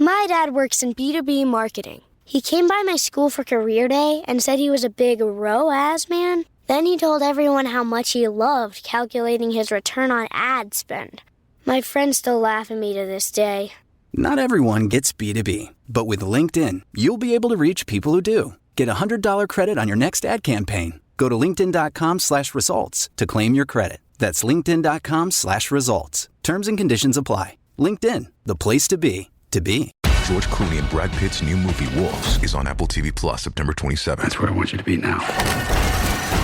My dad works in B2B marketing. He came by my school for career day and said he was a big ROAS man. Then he told everyone how much he loved calculating his return on ad spend. My friends still laugh at me to this day. Not everyone gets B2B, but with LinkedIn, you'll be able to reach people who do. Get a $100 credit on your next ad campaign. Go to linkedin.com/results to claim your credit. That's linkedin.com/results. Terms and conditions apply. LinkedIn, the place to be, to be. George Clooney and Brad Pitt's new movie Wolves is on Apple TV Plus September 27th. That's where I want you to be now.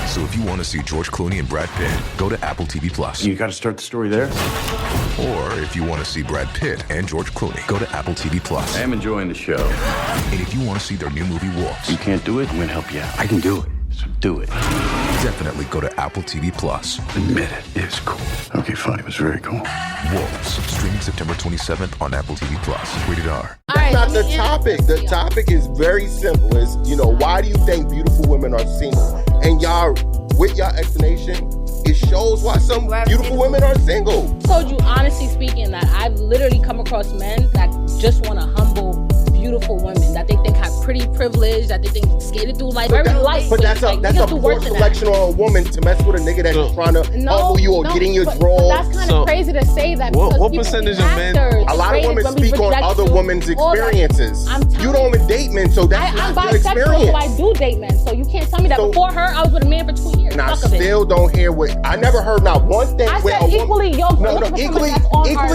So if you want to see George Clooney and Brad Pitt, go to Apple TV Plus. You got to start the story there. Or if you want to see Brad Pitt and George Clooney, go to Apple TV Plus. I am enjoying the show. And if you want to see their new movie Wolves, You can't do it, I'm going to help you out. I can do it. So do it. Definitely go to Apple TV Plus. Admit it, it's cool. Okay, fine, it was very cool. Wolves, streaming September 27th on Apple TV Plus. Rated R. That's not the topic. The topic is very simple. It's, why do you think beautiful women are single? And y'all, with y'all explanation, it shows why some beautiful women are single. I told you, honestly speaking, that I've literally come across men that just want to humble beautiful women that they think have pretty privilege, that they think skated through life very light. But that's a poor selection on a woman to mess with a nigga that's trying to humble you or get in your drawers. That's kind of crazy to say that. What percentage of men? A lot of women speak on other women's experiences. You don't even date men, so that's I'm not your bisexual, experience. so I do date men. So you can't tell me that before her, I was with a man for 2 years. And I still don't hear what I never heard not one thing. I where said a equally woman, yoked. No, equally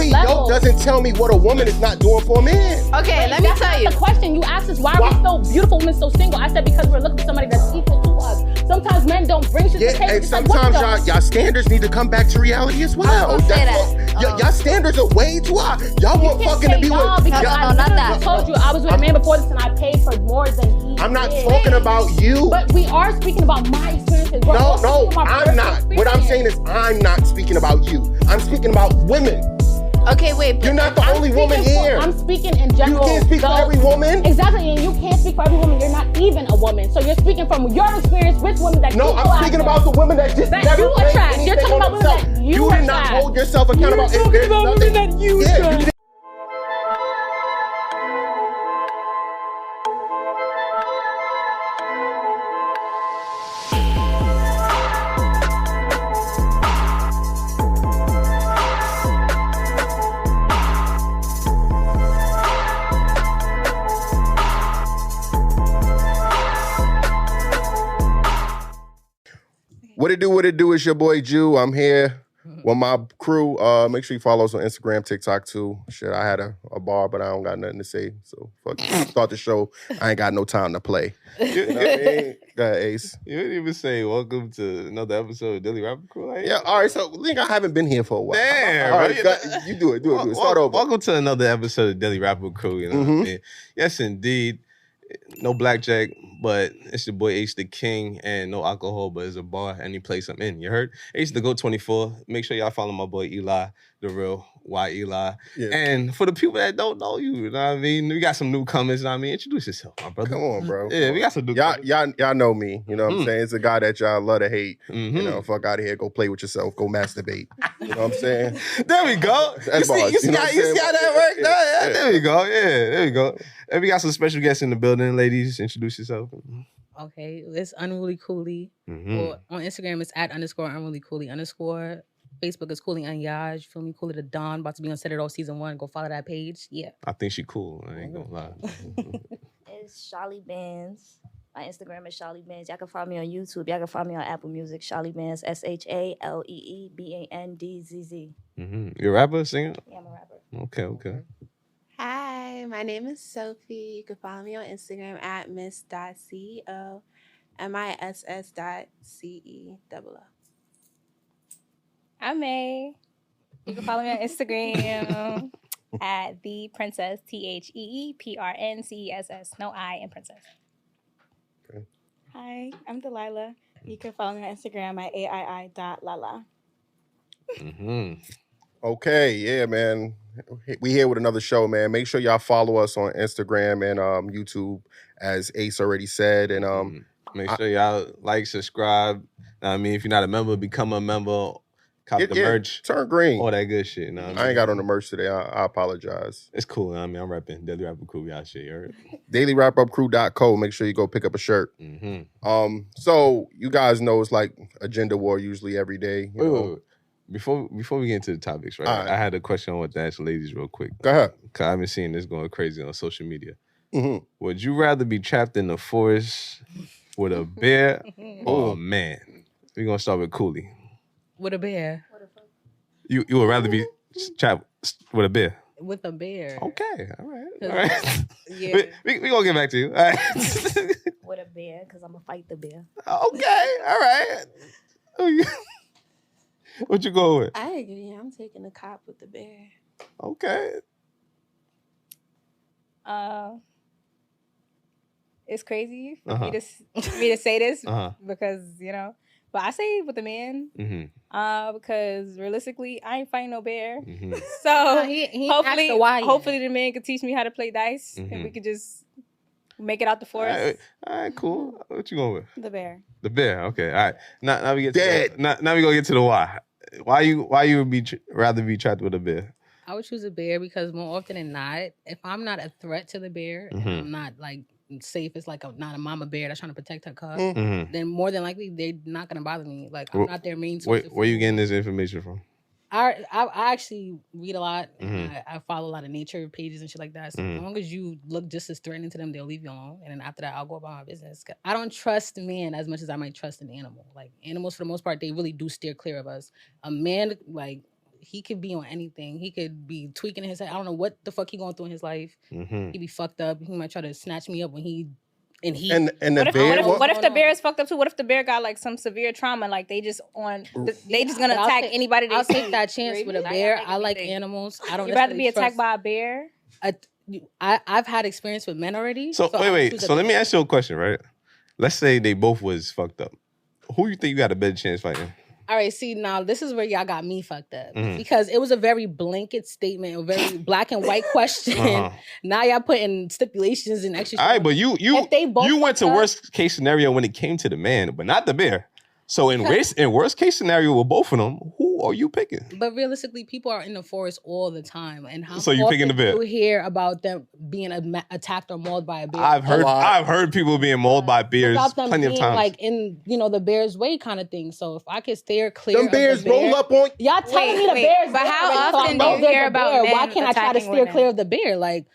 yoked doesn't tell me what a woman is not doing for a man. Okay, let me tell you. The question you asked is why are we so beautiful women so single? I said because we're looking for somebody that's equal to us. Sometimes men don't bring shit to the table. And sometimes y'all standards need to come back to reality as well. Y'all standards are way too high. Y'all want fucking to be with. Because I literally told you I was with a man before this and I paid for more than he I'm not did. talking about you. But we are speaking about my experiences. No, I'm not. What I'm saying is I'm not speaking about you. I'm speaking about women. Okay, wait. You're not the only woman here. I'm speaking in general. You can't speak for every woman. Exactly, and you can't speak for every woman. You're not even a woman. So you're speaking from your experience with women that you I'm speaking about the women that just never you attract. You're talking about women that you did not hold yourself accountable. You're talking about women that you attract. What it do? It's your boy Jew. I'm here with my crew. Make sure you follow us on Instagram, TikTok too. Shit, I had a bar, but I don't got nothing to say. So fuck it. Start the show. I ain't got no time to play. You know what I mean? Go ahead, Ace. You didn't even say welcome to another episode of Dailyrapupcrew. Like, Yeah, all right. So I think I haven't been here for a while. Damn, All right, bro. you do it. Start over. Welcome to another episode of Dailyrapupcrew. You know what I mean? Yes, indeed. No blackjack, but it's your boy H the King, and no alcohol, but it's a bar, any place I'm in. You heard? H the Go 24. Make sure y'all follow my boy Eli, the real Y Eli. Yeah. And for the people that don't know you know what I mean? We got some newcomers, you know what I mean? Introduce yourself, my brother. Come on, bro. Yeah, we got some newcomers. Y'all know me. You know what I'm saying? It's a guy that y'all love to hate. You know, fuck out of here. Go play with yourself. Go masturbate. You know what I'm saying? There we go. You see how that worked? Yeah. There we go. Yeah, there we go. And we got some special guests in the building. Ladies, introduce yourself. Okay, it's Unruly Cooley. Or on Instagram, it's @_UnrulyCooley_. Facebook is Cooley Anyaj. Feel me? Cooley the Dawn. About to be on Set It Off Season 1. Go follow that page. Yeah. I think she cool. I ain't gonna lie. It's Shally Bands. My Instagram is Shally Bands. Y'all can find me on YouTube. Y'all can find me on Apple Music. Shally Bands. SHALEEBANDZZ. You a rapper, singer? Yeah, I'm a rapper. Okay. Hi, my name is Sophie. You can follow me on Instagram @miss.ceo, miss.ceo. I'm May. You can follow me on Instagram @theprincess, TheePrncess. No I in princess. Okay. Hi, I'm Delilah. You can follow me on Instagram @aii.lala. Okay, yeah, man. We here with another show, man. Make sure y'all follow us on Instagram and YouTube, as Ace already said. And make sure y'all like, subscribe. I mean, if you're not a member, become a member. cop the merch. Turn green. All that good shit. You know what I ain't got on the merch today. I apologize. It's cool. I mean, I'm repping Dailyrapupcrew. We out shit. You heard? Dailyrapupcrew.co. Make sure you go pick up a shirt. Mm-hmm. So you guys know it's like a gender war usually every day. Wait. Before we get into the topics, right? I had a question I want to ask ladies real quick. Go ahead. Because I've been seeing this going crazy on social media. Mm-hmm. Would you rather be trapped in the forest with a bear or a man? We're going to start with Cooley. With a bear. You would rather be trapped with a bear? With a bear. Okay. All right. Yeah. We going to get back to you. All right. With a bear, because I'm going to fight the bear. Okay. All right. What you going with? I agree. I'm taking the cop with the bear. Okay. It's crazy for me to say this because, but I say with the man because realistically, I ain't fighting no bear. So he hopefully the man could teach me how to play dice and we could just make it out the forest. All right, cool. What you going with? The bear. The bear. Okay. All right. Now we get now we gonna get to the why. Why you would rather be trapped with a bear? I would choose a bear because more often than not, if I'm not a threat to the bear, and I'm not like safe, it's like not a mama bear that's trying to protect her cub, then more than likely they're not gonna bother me. Like I'm not their main source. Where you getting this information from? I actually read a lot. And I follow a lot of nature pages and shit like that. So as long as you look just as threatening to them, they'll leave you alone. And then after that, I'll go about my business. I don't trust men as much as I might trust an animal. Like animals, for the most part, they really do steer clear of us. A man, like he could be on anything. He could be tweaking in his head. I don't know what the fuck he going through in his life. He be fucked up. He might try to snatch me up when he. And the bear. What if the bear is fucked up too? What if the bear got like some severe trauma? Like they just gonna attack anybody. I'll take that chance with a bear. I like animals. I don't. You'd rather be attacked by a bear? I've had experience with men already. So wait. So let me ask you a question, right? Let's say they both was fucked up. Who you think you got a better chance fighting? All right, see, now this is where y'all got me fucked up. Because it was a very blanket statement, a very black and white question. Now y'all putting stipulations and extra shit. All right, but you went to worst case scenario when it came to the man, but not the bear. So in worst case scenario with both of them, who are you picking? But realistically, people are in the forest all the time, and how so you picking the bear? You hear about them being attacked or mauled by a bear? I've heard people being mauled by bears plenty of times. Like in the bear's way kind of thing. So if I could steer clear, them bears roll up on y'all telling me the bears. But how often do you hear about men? Why can't I try to steer clear of the bear? Like,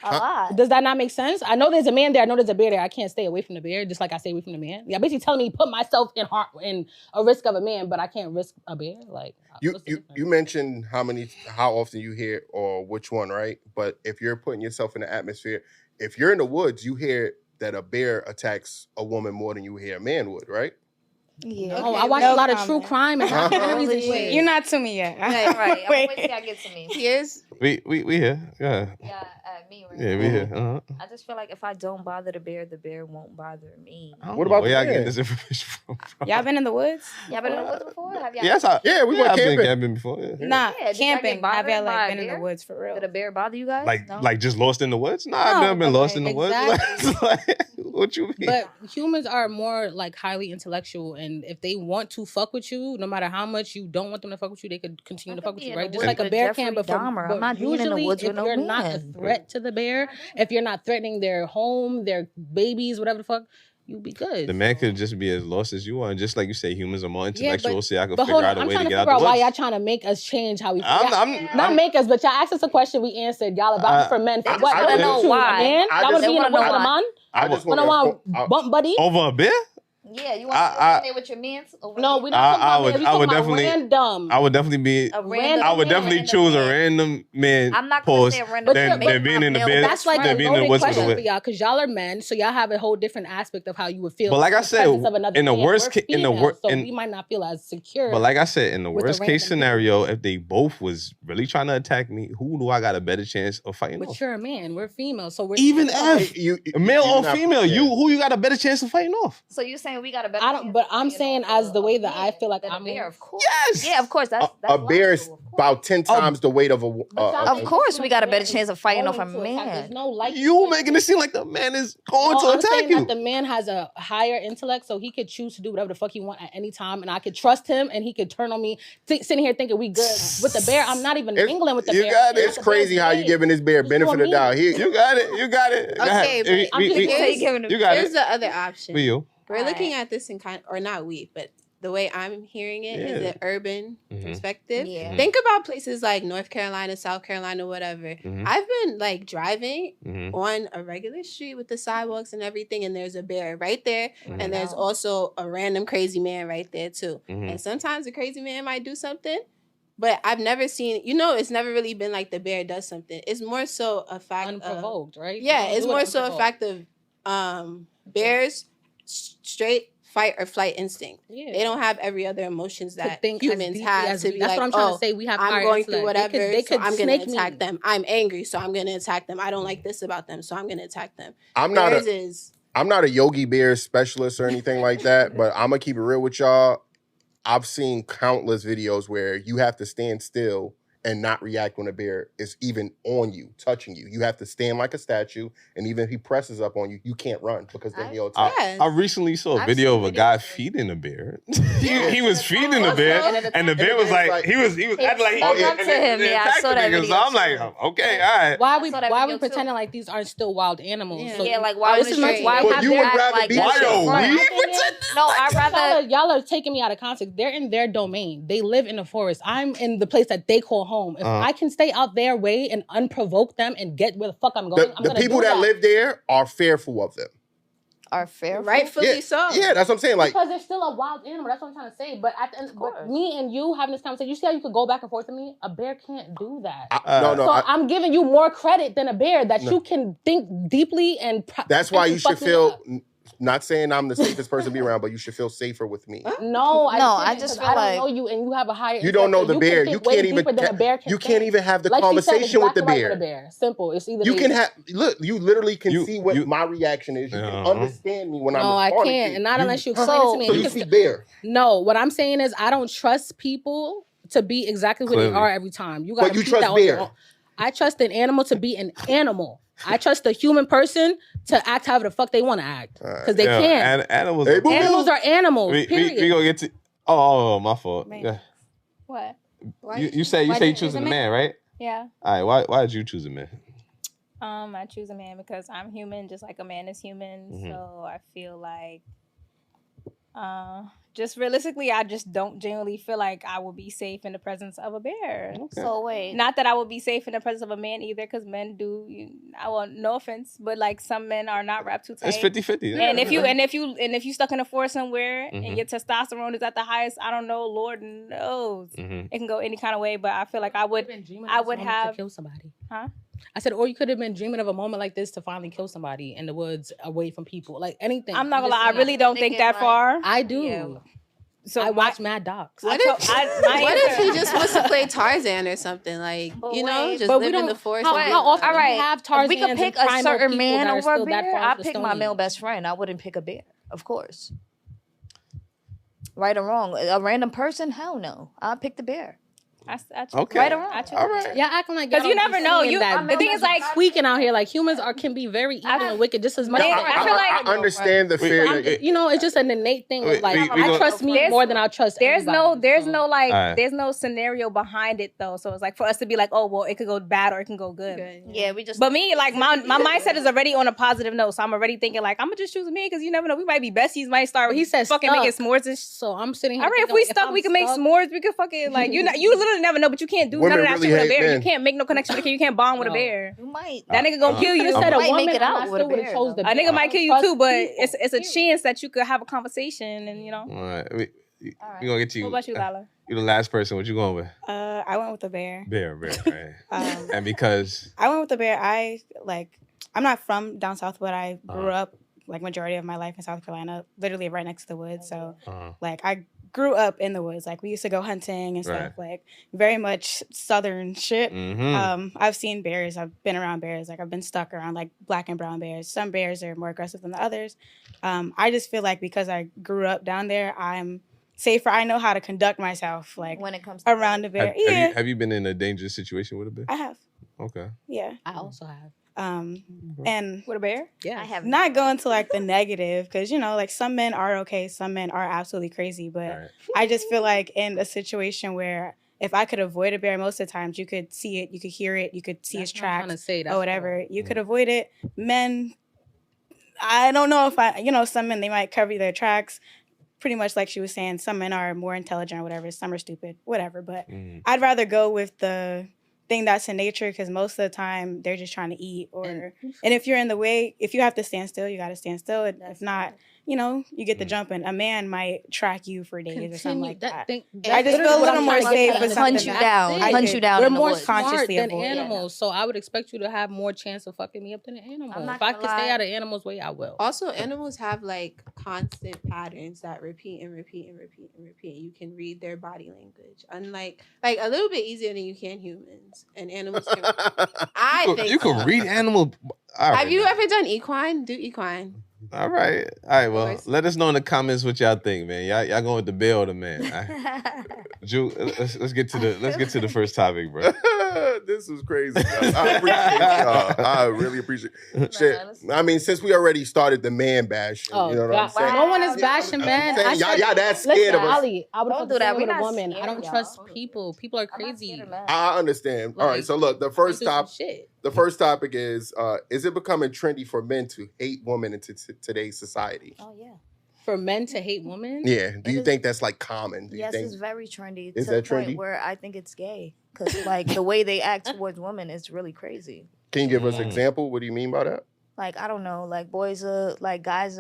does that not make sense? I know there's a man there. I know there's a bear there. I can't stay away from the bear, just like I stay away from the man. Y'all basically telling me put myself in a risk of a man, but I can't risk a bear. Like you mentioned how often you hear or which one, right? But if you're putting yourself in the atmosphere, if you're in the woods, you hear that a bear attacks a woman more than you hear a man would, right? Yeah. Oh, I watch a lot of true crime and documentaries and shit. You're not to me yet. Right. I'm waiting till y'all get to me. He is. We here. Yeah. Yeah, me. Right? Yeah, we here. I just feel like if I don't bother the bear won't bother me. What about where y'all getting this information from? Y'all been in the woods? Y'all been in the woods before? Have y'all? We went camping. Been camping before. Yeah. Nah, Yeah, did y'all camping. get bothered Have y'all by a been in the bear? woods for real? Did a bear bother you guys? Like just lost in the woods? Nah, I've never been lost in the woods. Like, what you mean? But humans are more like highly intellectual, and if they want to fuck with you, no matter how much you don't want them to fuck with you, they could continue to fuck with you, right? Just like a bear can. But I'm not being in the woods with no you're man. not a threat to the bear, if you're not threatening their home, their babies, whatever the fuck, you'll be good. The man could just be as lost as you are, and just like you say, humans are more intellectual, so I can figure out a way to get out the woods. I'm trying to figure out why y'all trying to make us change how we not make us, but y'all asked us a question, we answered. Y'all about for men. What? I don't know why. Man? Y'all want to be in a woods with a man? I just want to bump buddy over a bear. Yeah, you want to stay there with your mans? No, we not talking about random. I would definitely be. I would definitely choose a random man. I'm not going to say random. Than being in the bed. That's like a loaded question for y'all, because y'all are men, so y'all have a whole different aspect of how you would feel. But like I said, in the worst case, so we might not feel as secure. But like I said, in the worst case scenario, if they both was really trying to attack me, who do I got a better chance of fighting off? But you're a man, we're female, so we're even if male or female, who you got a better chance of fighting off? So you saying saying we got a better. I don't. But I'm saying as the way that I feel like I'm bear, of course. Yes. Yeah, of course. That's a bear is about 10 times the weight of a. Of course, we got a better chance of fighting off a There's man. no like. You making it seem like the man is going to I'm attack saying you. that the man has a higher intellect, so he could choose to do whatever the fuck he want at any time, and I could trust him, and he could turn on me, sitting here thinking we good. With the bear, I'm not even mingling with the bear. You got it. It's crazy how you giving this bear benefit of the doubt. You got it. You got it. Okay, but You got here's it. the other option. For you. We're looking at this in or not we, but the way I'm hearing it is an urban perspective. Yeah. Think about places like North Carolina, South Carolina, whatever. I've been like driving on a regular street with the sidewalks and everything, and there's a bear right there, and there's also a random crazy man right there too. And sometimes the crazy man might do something, but I've never seen, it's never really been like the bear does something. It's more so a fact unprovoked, right? Yeah, it's more so a fact of bears straight fight or flight instinct. Yeah. They don't have every other emotions that humans have to be that's like, what I'm trying to say. We have I'm going through whatever, they could so I'm going to attack me. them. I'm angry, so I'm going to attack them. I don't like this about them, so I'm going to attack them. I'm not a Yogi Bear specialist or anything like that, but I'm going to keep it real with y'all. I've seen countless videos where you have to stand still and not react when a bear is even on you, touching you. You have to stand like a statue, and even if he presses up on you, you can't run because then he'll attack. I recently saw a video of a guy feeding a bear. he was feeding a bear, and the bear was like, he was acting like he up to him. Yeah, I saw that video. So I'm like, okay, all right. Why are we pretending like these aren't still wild animals? Yeah, so like why would you would rather be No, I'd rather y'all are taking me out of context. They're in their domain. They live in the forest. I'm in the place that they call home. If I can stay out their way and unprovoke them and get where the fuck I'm going, the people that live there are fearful of them. Are fearful? Rightfully so. Yeah, that's what I'm saying. Like, because they're still a wild animal. That's what I'm trying to say. But at the end, but me and you having this conversation, you see how you could go back and forth with me? A bear can't do that. I'm giving you more credit than a bear that you can think deeply and. That's why you should feel. Not saying I'm the safest person to be around, but you should feel safer with me. No, I just feel I don't know you, and you have a higher. You don't know the bear. You can't even. You can't even have the conversation with the bear. Simple. It's either you can have. Look, you literally can see what my reaction is. You can understand me when I'm. No, I can't, and not unless you explain it to me. So you see bear. No, what I'm saying is I don't trust people to be exactly who they are every time. But you trust bear. I trust an animal to be an animal. I trust the human person to act however the fuck they want to act. Because they can. Animals are animals, period. We gonna get to... Oh, my fault. Yeah. What? You say you choosing a man, right? Yeah. All right, why did you choose a man? I choose a man because I'm human just like a man is human. So I feel like... just realistically, I just don't genuinely feel like I will be safe in the presence of a bear. Okay. So wait. Not that I will be safe in the presence of a man either, because men do. No offense, but like some men are not wrapped too tight. It's 50-50. And if you stuck in a forest somewhere and your testosterone is at the highest, I don't know, Lord knows, it can go any kind of way. But I feel like I would have to kill somebody. Huh? I said, or you could have been dreaming of a moment like this to finally kill somebody in the woods, away from people, like anything. I'm not gonna lie, I really don't think that far. I do. Yeah. So I watch Mad Dogs. What if he just wants to play Tarzan or something? Like, just live in the forest. How often all right, we have Tarzan? We could pick a certain man over a bear. I'd pick my male best friend. I wouldn't pick a bear, of course. Right or wrong, a random person? Hell no. I'd pick the bear. Okay. Right or wrong. All right. Yeah, acting like because you never know. The thing is like tweaking out here. Like humans can be very evil and wicked just as much. I understand the fear. It's just an innate thing. Of like I trust me more than I trust. There's no scenario behind it though. So it's like for us to be like, oh well, it could go bad or it can go good. Yeah, we just. But me, like my mindset is already on a positive note. So I'm already thinking like I'm gonna just choose me because you never know. We might be besties. Might start. He says fucking making s'mores and so I'm sitting here. All right, if we stuck, we can make s'mores. We could fucking like you literally never know, but you can't do none of that shit with a bear. You can't make no connection with a kid. You can't bond with a bear. You might. That nigga gonna kill you. You said a woman make it out with a bear. A nigga might kill you too, but it's a chance that you could have a conversation and All right. We gonna get to you. What about you, Lala? You're the last person. What you going with? I went with the bear. Bear, right. And because I went with the bear, I'm not from down south, but I grew up like majority of my life in South Carolina, literally right next to the woods. So like I grew up in the woods. Like we used to go hunting and stuff, like very much southern shit. I've seen bears. I've been around bears. Like I've been stuck around like black and brown bears. Some bears are more aggressive than the others. I just feel like because I grew up down there, I'm safer. I know how to conduct myself like when it comes to around the bear. Have you been in a dangerous situation with a bear? I have. Okay. Yeah. I also have. And with a bear? Yeah. I have not going to like the negative because, you know, like some men are okay. Some men are absolutely crazy. But I just feel like in a situation where if I could avoid a bear, most of the times you could see it, you could hear it, you could see his tracks or whatever. You could avoid it. Men, I don't know if some men, they might cover their tracks. Pretty much like she was saying, some men are more intelligent or whatever. Some are stupid, whatever. But I'd rather go with the thing that's in nature because most of the time they're just trying to eat. And if you're in the way, if you have to stand still, you got to stand still. And if not, you know, you get the jumping. A man might track you for days or something like that. I just feel a little more safe with hunt you down. Hunt you down. We're in the more woods. smart than avoid. animals, so I would expect you to have more chance of fucking me up than an animal. If I can stay out of animals' way, I will. Also, animals have like constant patterns that repeat and repeat and repeat and repeat. You can read their body language, unlike like a little bit easier than you can humans. And animals can. I think you can read animal. Have you ever done equine? Do equine. All right. Well, let us know in the comments what y'all think, man. Y'all going with the bear or the man? Drew, let's get to the first topic, bro. This is crazy. I appreciate y'all. I really appreciate shit. I mean, since we already started the man bash, you know what I'm saying? No one is bashing men. Y'all that scared of us. Ali, I would Don't do that. with We're a not woman. scared, I don't y'all. trust people. People are crazy. I understand. All right, so look, the first topic is it becoming trendy for men to hate women in today's society? Oh yeah. For men to hate women? Yeah. Do you think that's like common? Yes, it's very trendy. Is to that the point trendy? where I think it's gay because like the way they act towards women is really crazy. Can you give us an example? What do you mean by that? Like I don't know, like guys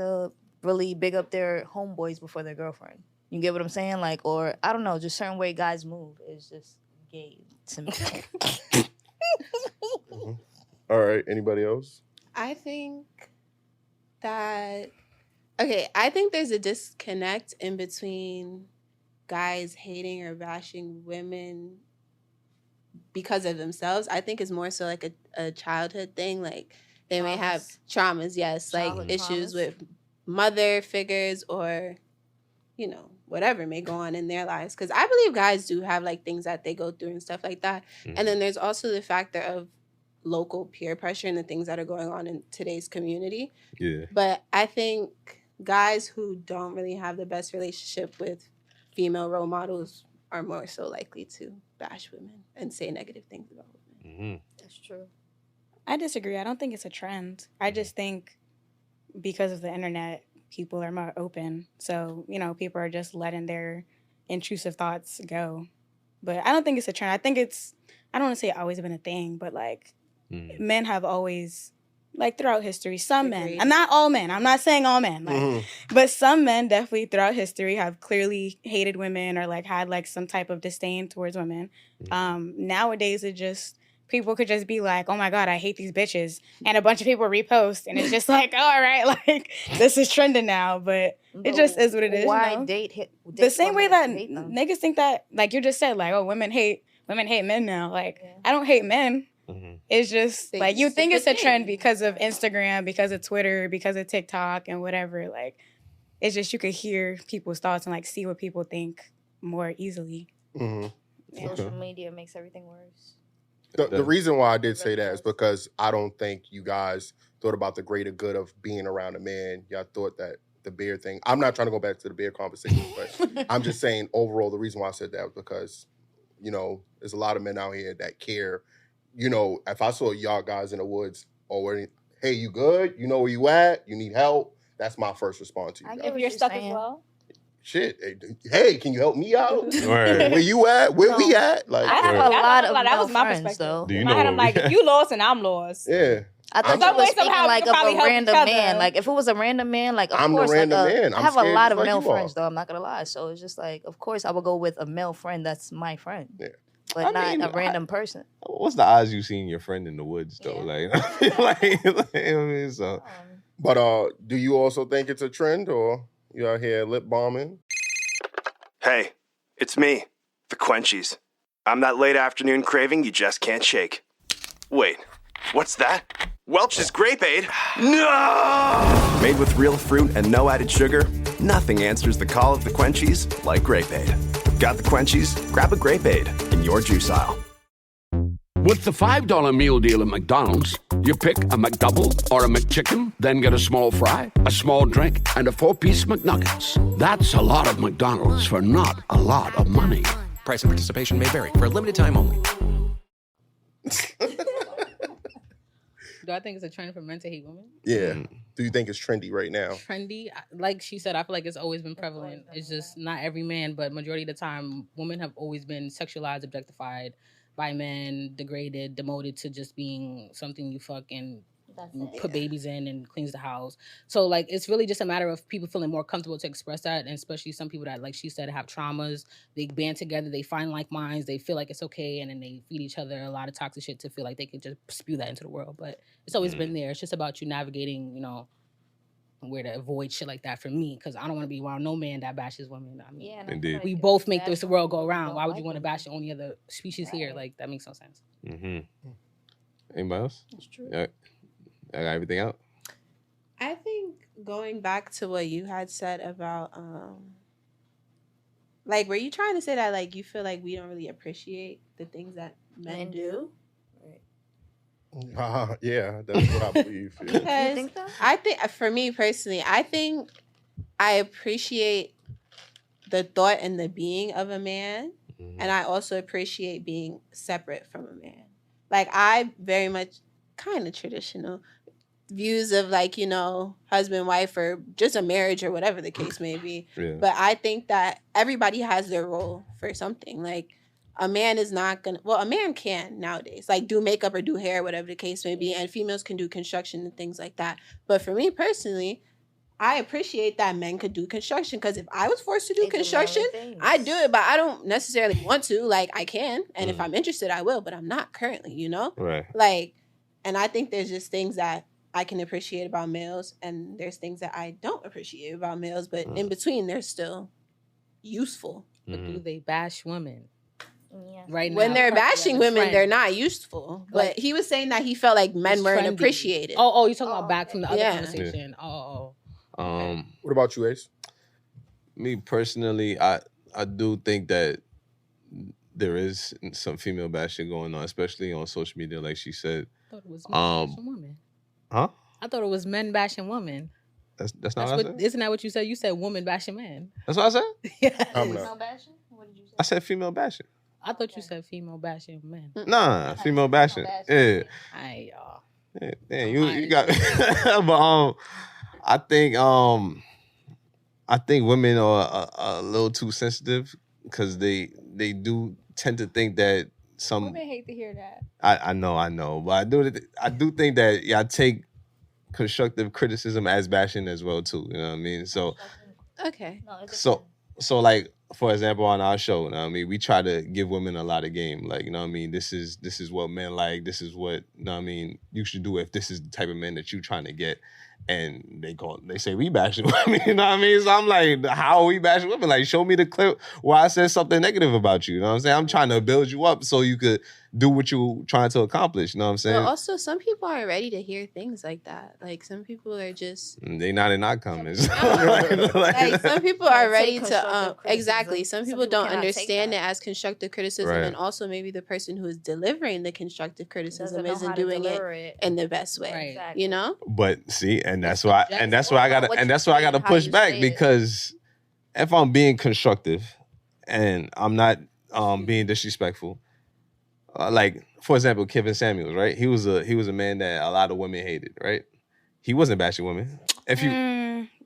really big up their homeboys before their girlfriend. You get what I'm saying? Like, or I don't know, just certain way guys move is just gay to me. All right. Anybody else? I think that I think there's a disconnect in between guys hating or bashing women because of themselves. I think it's more so like a childhood thing. Like they may have traumas, yes, like issues with mother figures or, you know, whatever may go on in their lives. Because I believe guys do have like things that they go through and stuff like that. And then there's also the factor of local peer pressure and the things that are going on in today's community. Yeah. But I think guys who don't really have the best relationship with female role models are more so likely to bash women and say negative things about women. That's true. I disagree. I don't think it's a trend. I just think because of the internet, people are more open. So, you know, people are just letting their intrusive thoughts go. But I don't think it's a trend. I think I don't want to say always been a thing, but like men have always, like throughout history, some men, and not all men, I'm not saying all men, like, but some men definitely throughout history have clearly hated women or like had like some type of disdain towards women. Nowadays, it just, people could just be like, oh my God, I hate these bitches. And a bunch of people repost and it's just like, all right, like this is trending now, but it just is what it is. Why you know? date the same way that niggas think that, like you just said, like, oh, women hate men now. Like, I don't hate men. It's just like you think it's a trend because of Instagram, because of Twitter, because of TikTok and whatever. Like, it's just you could hear people's thoughts and like see what people think more easily. Social media makes everything worse. The reason why I did say that is because I don't think you guys thought about the greater good of being around a man. Y'all thought that the bear thing. I'm not trying to go back to the bear conversation, but I'm just saying overall the reason why I said that was because, you know, there's a lot of men out here that care. You know, if I saw y'all guys in the woods or hey, you good? You know where you at? You need help? That's my first response to you guys. If you're stuck as well. Shit. Hey, can you help me out? Right. Where you at? Where we at? Like, I have a lot of that was my friends, perspective. though. Do you In know my head, I'm like, if you lost and I'm lost. Yeah. I thought you were speaking like of a random man. Like if it was a random man, like of I'm course, the random man. I have a lot of like male you are. friends though. I'm not gonna lie. So it's just like, of course, I would go with a male friend that's my friend. Yeah. But not a random person. What's the odds you seen your friend in the woods though? Like, I mean, so. But do you also think it's a trend or you out here lip bombing? Hey, it's me, the Quenchies. I'm that late afternoon craving you just can't shake. Wait, what's that? Welch's Grape Aid? No! Made with real fruit and no added sugar, nothing answers the call of the Quenchies like Grape Aid. Got the Quenchies? Grab a Grape Aid in your juice aisle. With the $5 meal deal at McDonald's, you pick a McDouble or a McChicken, then get a small fry, a small drink, and a 4-piece McNuggets. That's a lot of McDonald's for not a lot of money. Price and participation may vary. For a limited time only. Do I think it's a trend for men to hate women? Yeah. Do you think it's trendy right now? Trendy, like she said, I feel like it's always been prevalent. It's just not every man, but majority of the time, women have always been sexualized, objectified by men, degraded, demoted to just being something you fuck and put babies in and cleans the house. So like it's really just a matter of people feeling more comfortable to express that, and especially some people that, like she said, have traumas. They band together, they find like minds, they feel like it's okay, and then they feed each other a lot of toxic shit to feel like they could just spew that into the world. But it's always been there. It's just about you navigating, you know, where to avoid shit like that for me, because I don't want to be around no man that bashes women. I mean, Indeed. We both make this world go around. Why would you want to bash the only other species here? Like, that makes no sense. Mm-hmm. Anybody else? That's true. Yeah. I got everything out. I think going back to what you had said about, like, were you trying to say that, like, you feel like we don't really appreciate the things that men do? Yeah, that's what I believe. Yeah. Because you think so? I think, for me personally, I think I appreciate the thought and the being of a man, and I also appreciate being separate from a man. Like, I very much kind of traditional views of, like, you know, husband, wife, or just a marriage or whatever the case may be. Yeah. But I think that everybody has their role for something. Like, a man is not gonna, well, a man can nowadays, like, do makeup or do hair, whatever the case may be, and females can do construction and things like that. But for me personally, I appreciate that men could do construction, because if I was forced to do construction, I'd do it, but I don't necessarily want to. Like, I can, and if I'm interested, I will, but I'm not currently, you know? Right. Like, and I think there's just things that I can appreciate about males, and there's things that I don't appreciate about males, but in between, they're still useful. But do they bash women? Yeah. Right now, When they're bashing women, trend. they're not useful. But Like, he was saying that he felt like men it's weren't trendy. appreciated. Oh, you're talking about back from the other Yeah. conversation. Oh. What about you, Ace? Me personally, I do think that there is some female bashing going on, especially on social media, like she said. I thought it was men bashing women. Huh? I thought it was men bashing women. That's not what I said? Isn't that what you said? You said woman bashing men. That's what I said? Female bashing? What did you say? I said female bashing. I thought you said female bashing men. Nah, female bashing. Yeah. Aye, y'all. Yeah, damn, you got but I think women are a little too sensitive, because they do tend to think that some Women hate to hear that. I know, but I do think that I take constructive criticism as bashing as well too. You know what I mean? So Okay. so like, for example, on our show, you know what I mean, we try to give women a lot of game. Like, you know what I mean, this is what men like, this is what, you know what I mean, you should do if this is the type of men that you're trying to get. And they say we bashing women, you know what I mean? So I'm like, how are we bashing women? Like, show me the clip where I said something negative about you. You know what I'm saying? I'm trying to build you up so you could do what you're trying to accomplish. You know what I'm saying? But also, some people aren't ready to hear things like that. Like, some people are just... They not in our comments. like, some people are ready to... constructive exactly. criticism. Some Some people people don't cannot take understand it that. as constructive criticism. Right. And also, maybe the person who is delivering the constructive criticism Doesn't know isn't how to doing deliver it it. in the best way. Right. Exactly. You know? But see, and that's why I gotta What and you that's why I say gotta and how push you back, say it. because if I'm being constructive and I'm not being disrespectful, like, for example, Kevin Samuels, right? He was a man that a lot of women hated, right? He wasn't bashing women. If you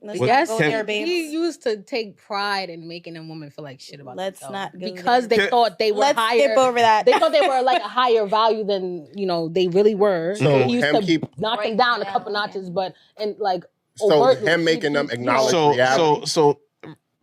Let's What- not go Can- there, babes. He used to take pride in making them women feel like shit about Let's themselves. not go because there. they thought they were Let's higher. skip over that. They thought they were like a higher value than, you know, they really were. So he used him to knock them down a couple notches, but and like So overtly, him making them acknowledge so reality. so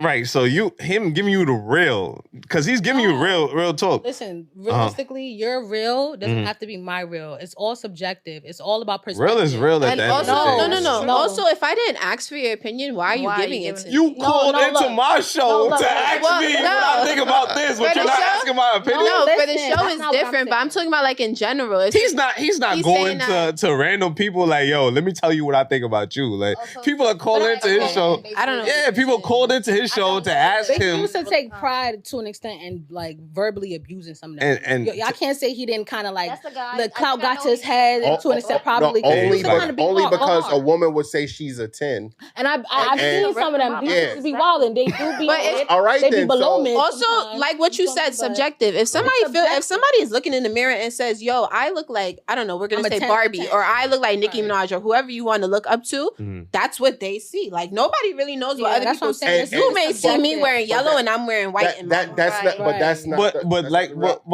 Right. So him giving you the real, because he's giving you real talk. Listen, realistically, your real doesn't have to be my real. It's all subjective. It's all about perspective. Real is real at the end of the day. No. Also, if I didn't ask for your opinion, why are you giving it to me? You called into my show to ask me what I think about this, but you're not asking my opinion. No, for the show is different, but I'm talking about like in general. He's not going to random people like, yo, let me tell you what I think about you. Like, people are calling into his show. I don't know. Yeah, people called into his show to ask him. They used to take pride to an extent and like verbally abusing some of that. And I can't say he didn't kind of like the clout got to his head to an extent probably. Only because a woman would say she's a 10. And I've seen some of them. These bitches be wild and they do be. All right, they then. be below men. Also, like what you said, subjective. If somebody is looking in the mirror and says, "Yo, I look like I don't know," we're gonna say Barbie, or I look like Nicki Minaj, or whoever you want to look up to. That's what they see. Like nobody really knows what other people see. You may see me wearing yellow and I'm wearing white. That's not. But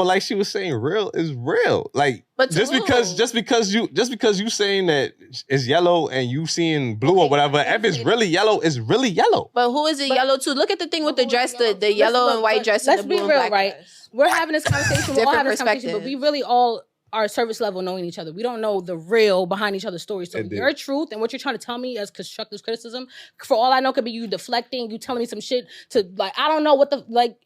like she was saying, real is real. Like, but just because you saying that it's yellow and you seeing blue or whatever, if it's really yellow, it's really yellow. But who is it yellow to? Look at the thing with the dress, the yellow and white dress. Let's and the blue be real, and black right? dress. We're having this conversation. We're all having this conversation, but perspective. we really all are surface level knowing each other. We don't know the real behind each other's stories. So your truth and what you're trying to tell me as constructive criticism, for all I know, could be you deflecting, you telling me some shit to like, I don't know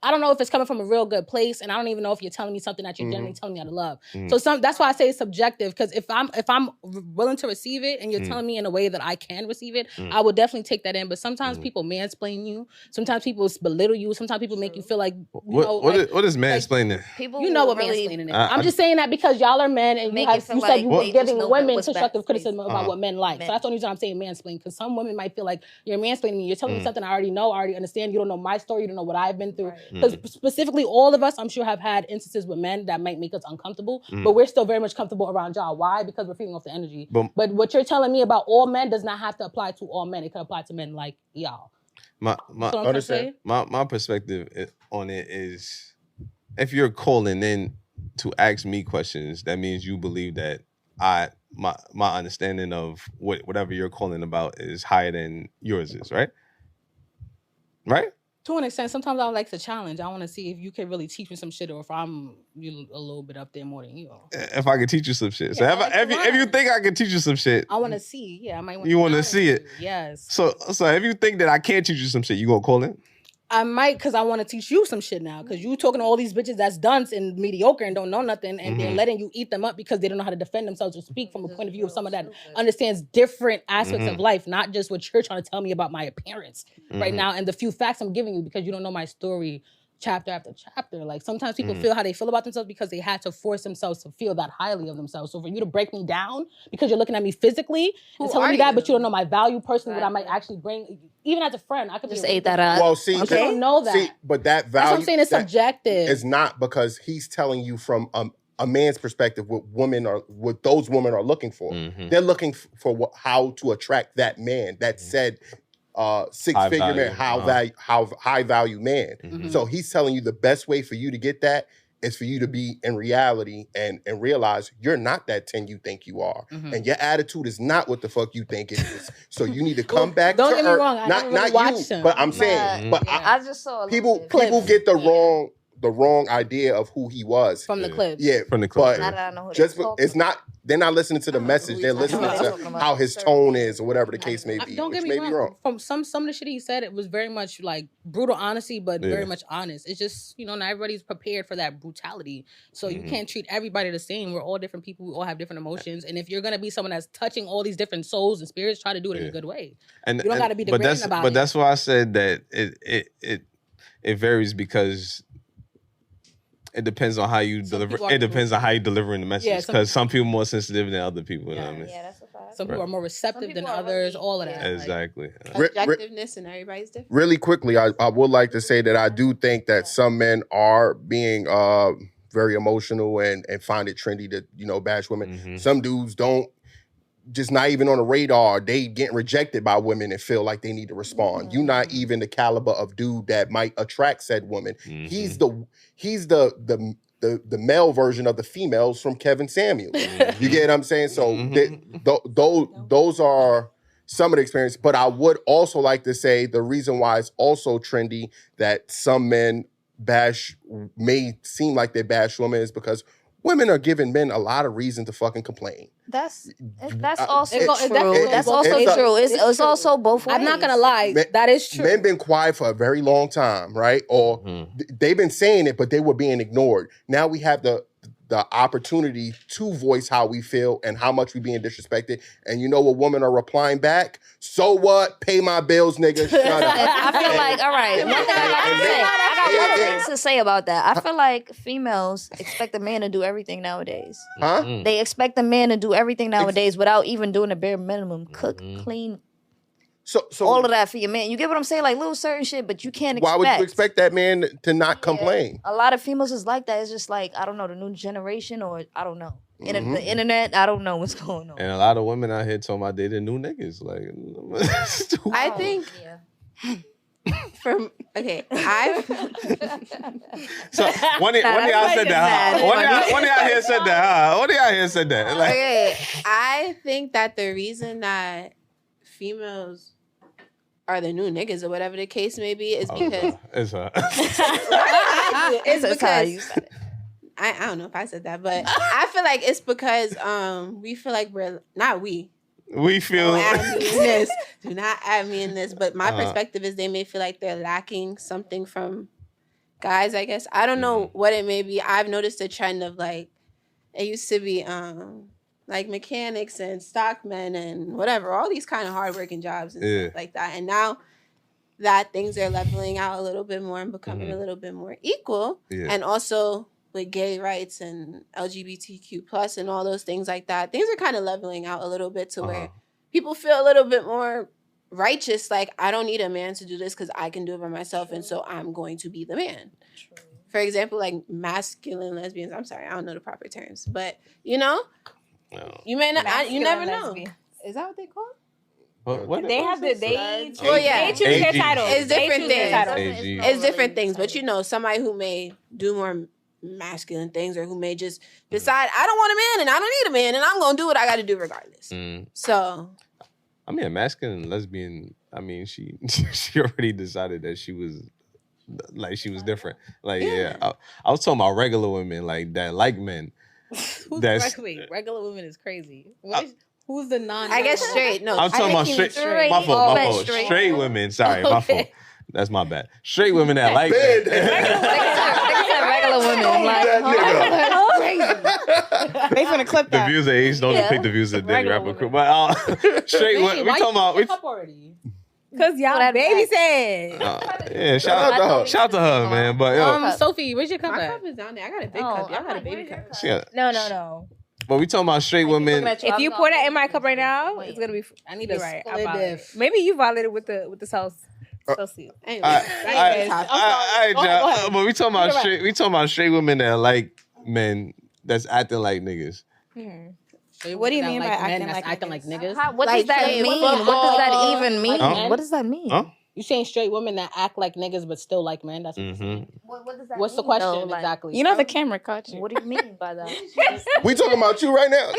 I don't know if it's coming from a real good place, and I don't even know if you're telling me something that you're generally telling me out of love. So that's why I say it's subjective, because if I'm willing to receive it and you're telling me in a way that I can receive it, I would definitely take that in. But sometimes people mansplain you. Sometimes people belittle you. Sometimes people make you feel like, what is mansplaining? People you know what really mansplaining is. I'm just saying that because y'all are men and you said you were giving women constructive criticism about what men like. So that's the only reason I'm saying mansplaining, because some women might feel like you're mansplaining me. You're telling me something I already know, I already understand. You don't know my story. You don't know what I've been through. Because specifically, all of us, I'm sure, have had instances with men that might make us uncomfortable, but we're still very much comfortable around y'all. Why? Because we're feeding off the energy. But what you're telling me about all men does not have to apply to all men. It could apply to men like y'all. My perspective on it is, if you're calling in to ask me questions, that means you believe that my understanding of whatever you're calling about is higher than yours is, right? Right? To an extent, sometimes I like to challenge. I want to see if you can really teach me some shit, or if I'm a little bit up there more than you. If I can teach you some shit. Yeah, so if you think I can teach you some shit, I want to see. Yeah, I might want. You want to see it? Yes. So if you think that I can't teach you some shit, you gonna call in? I might, because I want to teach you some shit now. Because you talking to all these bitches that's dunce and mediocre and don't know nothing, and they're letting you eat them up because they don't know how to defend themselves or speak from a point of view of someone that understands different aspects of life, not just what you're trying to tell me about my appearance right now and the few facts I'm giving you, because you don't know my story chapter after chapter. Like, sometimes people feel how they feel about themselves because they had to force themselves to feel that highly of themselves. So for you to break me down because you're looking at me physically and telling me that, but you don't know my value personally, what I might actually bring, even as a friend, I could just be ate that up. Well, see, you don't know that. See, but that value, that's what I'm saying, it's subjective. It's not, because he's telling you from a man's perspective what those women are looking for. They're looking for how to attract that man, that said six-figure man, how high value man. So he's telling you the best way for you to get that is for you to be in reality and realize you're not that 10 you think you are. And your attitude is not what the fuck you think it is. So you need to come back to earth. Don't get me wrong, I never really watched him. But I'm saying, I just saw people get the wrong idea of who he was from the clips. Yeah, from the clips. But it's not. They're not listening to the message. They're listening to how his tone is, or whatever the case may be. Don't get me wrong. From some of the shit he said, it was very much like brutal honesty, but very much honest. It's just, not everybody's prepared for that brutality. So you can't treat everybody the same. We're all different people. We all have different emotions. And if you're gonna be someone that's touching all these different souls and spirits, try to do it in a good way. And you don't got to be degrading about it. But that's why I said that it varies, because it depends on how you deliver. It depends on how you delivering the message. Because some people are more sensitive than other people. You know what I mean? Yeah, that's a fact. Some people are more receptive than others. All of that. Exactly. Subjectiveness and everybody's different. Really quickly, I would like to say that I do think that some men are being very emotional and find it trendy to bash women. Some dudes don't. Just not even on the radar, they getting rejected by women and feel like they need to respond. You're not even the caliber of dude that might attract said woman. He's the male version of the females from Kevin Samuels. You get what I'm saying? So those are some of the experience. But I would also like to say the reason why it's also trendy that some men may seem like they bash women is because women are giving men a lot of reason to fucking complain. That's also true. That's it's also true. It's also both ways. I'm not gonna lie. That is true. Men been quiet for a very long time, right? Or they've been saying it, but they were being ignored. Now we have the opportunity to voice how we feel and how much we being disrespected. And you know what women are replying back? So what? Pay my bills, nigga. Shut up. I feel like, all right, I got one thing to say about that. I feel like females expect a man to do everything nowadays. Huh? They expect a man to do everything nowadays without even doing the bare minimum. Cook, clean, so all of that for your man. You get what I'm saying? Like little certain shit, but you can't expect. Why would you expect that man to not complain? A lot of females is like that. It's just like, I don't know, the new generation, or I don't know. The internet, I don't know what's going on. And a lot of women out here talking about they the new niggas. Like, I think I so one of y'all said that. One of y'all here said that. One of y'all here said that. Like, okay, I think that the reason that females are the new niggas or whatever the case may be is because it's her. it's because I don't know if I said that, but I feel like it's because we feel like we're not we. We feel do not add me in this. But my perspective is they may feel like they're lacking something from guys, I guess. I don't know what it may be. I've noticed a trend of like it used to be like mechanics and stockmen and whatever, all these kind of hardworking jobs and stuff like that. And now that things are leveling out a little bit more and becoming a little bit more equal. Yeah. And also with gay rights and LGBTQ plus and all those things like that, things are kind of leveling out a little bit to where people feel a little bit more righteous. Like, I don't need a man to do this because I can do it by myself. And so I'm going to be the man. True. For example, like masculine lesbians. I'm sorry, I don't know the proper terms, but you know, you may not. You never know. Is that what they call it? What they have the they choose their title. It's different things. It's different things, but you know, somebody who may do more masculine things or who may just decide I don't want a man and I don't need a man and I'm gonna do what I got to do regardless. So, I mean, a masculine lesbian. I mean, she already decided that she was different. Like, I was talking about regular women like that, like men. Regular women is crazy. Who's the non? I guess straight. No, I'm talking about straight. My fault. Straight women. Sorry, my fault. That's my bad. Straight women that like that. Regular women like they finna clip that. The views of Ace don't depict the views of the Dailyrapupcrew. But straight women. We talking about. Cause y'all baby said. Shout out to her, man. But Sophie, where's your cup at? My cup is down there. I got a big cup. Y'all got a baby cup. No. But we talking about straight women. If you pour that in my cup right now, it's gonna be. I need to right. Maybe you violated with the sauce. But we talking about straight. We talking about straight women that like men that's acting like niggas. What do you mean by acting like niggas? What does that mean? What does that even mean? What does that mean? You saying straight women that act like niggas but still like men? That's what you're saying. What does that What's the question exactly? You know the camera caught you. What do you mean by that? We talking about you right now?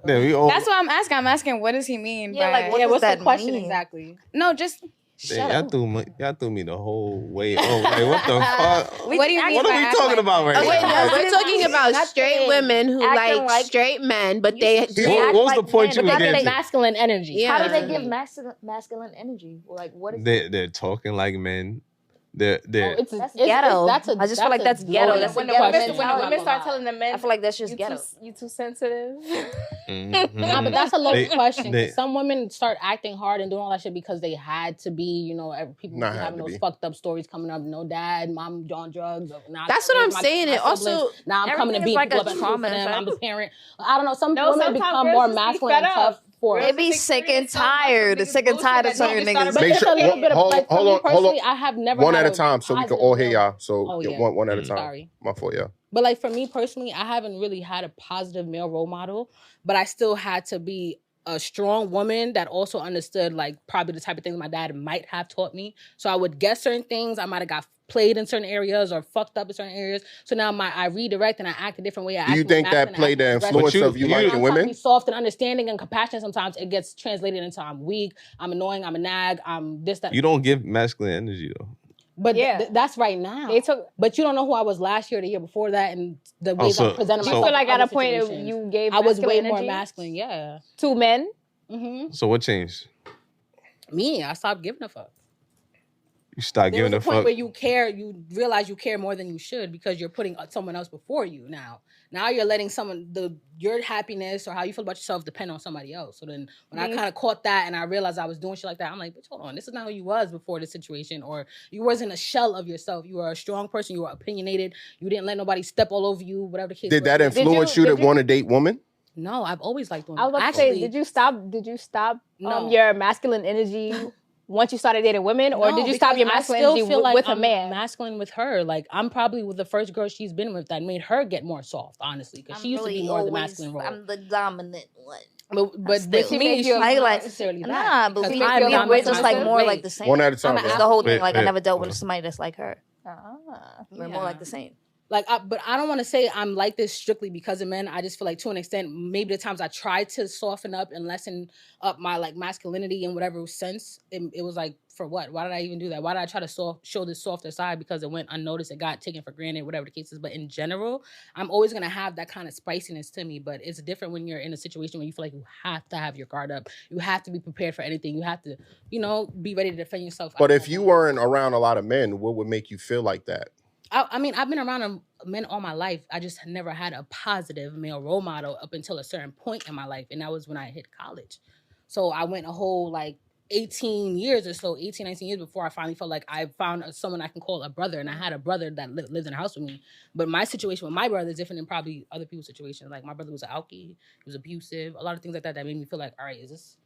That's what I'm asking. I'm asking, what does he mean? What's the question exactly? No, just y'all threw me the whole way. Oh, like what the fuck? What do you mean? What are we talking about right now? Wait, no, we're talking about straight women who like straight men, but they. What was the point you was getting to? Masculine energy. Yeah. How do they give masculine energy? Like what is? They're talking like men. That's ghetto. I just feel like that's ghetto. That's when women start telling the men, I feel like that's just ghetto. You too sensitive. Nah, but that's a low question. Some women start acting hard and doing all that shit because they had to be, you know, people having those fucked up stories coming up. No dad, mom on drugs. That's what I'm saying. It also now I'm coming to beat people up and for them. I'm the parent. I don't know. Some women become more masculine and tough. They be sick and tired. Of certain niggas. Make sure. Hold on. I have never one at a time so we can all hear y'all. So one at a time. Sorry. My fault, yeah. But like for me personally, I haven't really had a positive male role model, but I still had to be a strong woman that also understood like probably the type of things my dad might have taught me. So I would guess certain things. I might have got played in certain areas or fucked up in certain areas. So now I redirect and I act a different way. Do you think that played the influence of you liking women? Be soft and understanding and compassionate. Sometimes it gets translated into I'm weak, I'm annoying, I'm a nag, I'm this, that. You don't give masculine energy though. But that's right now. But you don't know who I was last year, the year before that, and the ways I presented myself. You feel like at a point you gave I was way energy? more masculine, yeah. To men? Mm-hmm. So what changed? Me, I stopped giving a fuck. You start giving a fuck. There was a point where you care, you realize you care more than you should because you're putting someone else before you now. Now you're letting your happiness or how you feel about yourself depend on somebody else. So then when I kind of caught that and I realized I was doing shit like that, I'm like, bitch, hold on. This is not who you was before this situation. Or you wasn't a shell of yourself. You were a strong person. You were opinionated. You didn't let nobody step all over you, whatever the case was. Did that influence you to want to date women? No, I've always liked women. I was about to say, did you stop your masculine energy once you started dating women, or did you stop your masculine energy with a man? Masculine with her, like I'm probably with the first girl she's been with that made her get more soft, honestly, because she used to be more the masculine role. I'm the dominant one. But with me, she's not necessarily that. Nah, but we're just like more like the same. One at a time. That's the whole thing. Like I never dealt with somebody that's like her. We're more like the same. Like, but I don't want to say I'm like this strictly because of men. I just feel like to an extent, maybe the times I tried to soften up and lessen up my like masculinity in whatever sense, it was like, for what? Why did I even do that? Why did I try to show this softer side? Because it went unnoticed, it got taken for granted, whatever the case is. But in general, I'm always going to have that kind of spiciness to me. But it's different when you're in a situation where you feel like you have to have your guard up. You have to be prepared for anything. You have to, be ready to defend yourself. But if you weren't around a lot of men, what would make you feel like that? I mean, I've been around men all my life. I just never had a positive male role model up until a certain point in my life. And that was when I hit college. So I went a whole 18 years or so, 18, 19 years before I finally felt like I found someone I can call a brother. And I had a brother that lived in the house with me. But my situation with my brother is different than probably other people's situations. Like my brother was an alkie, he was abusive, a lot of things like that made me feel like, all right, this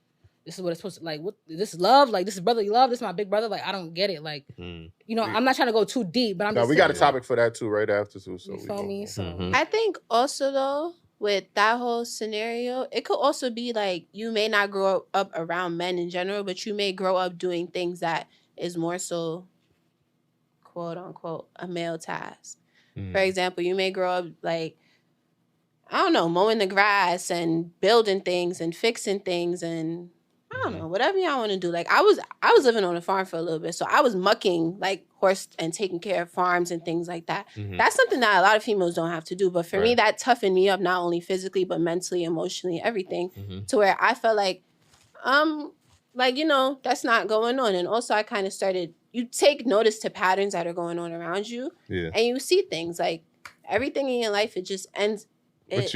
is what it's supposed to, like, what, this is love? Like, this is brotherly love? This is my big brother? Like, I don't get it. Like, I'm not trying to go too deep, but I'm just we got a topic for that too right after too. So you feel me? So I think also though, with that whole scenario, it could also be like you may not grow up around men in general, but you may grow up doing things that is more so, quote unquote, a male task. For example, you may grow up like, I don't know, mowing the grass and building things and fixing things and I don't know, whatever y'all want to do. Like I was living on a farm for a little bit, so I was mucking like horse and taking care of farms and things like that. That's something that a lot of females don't have to do. But for me, that toughened me up not only physically but mentally, emotionally, everything. To where I felt like, that's not going on. And also, I kind of started. You take notice to patterns that are going on around you, and you see things like everything in your life. It just ends. But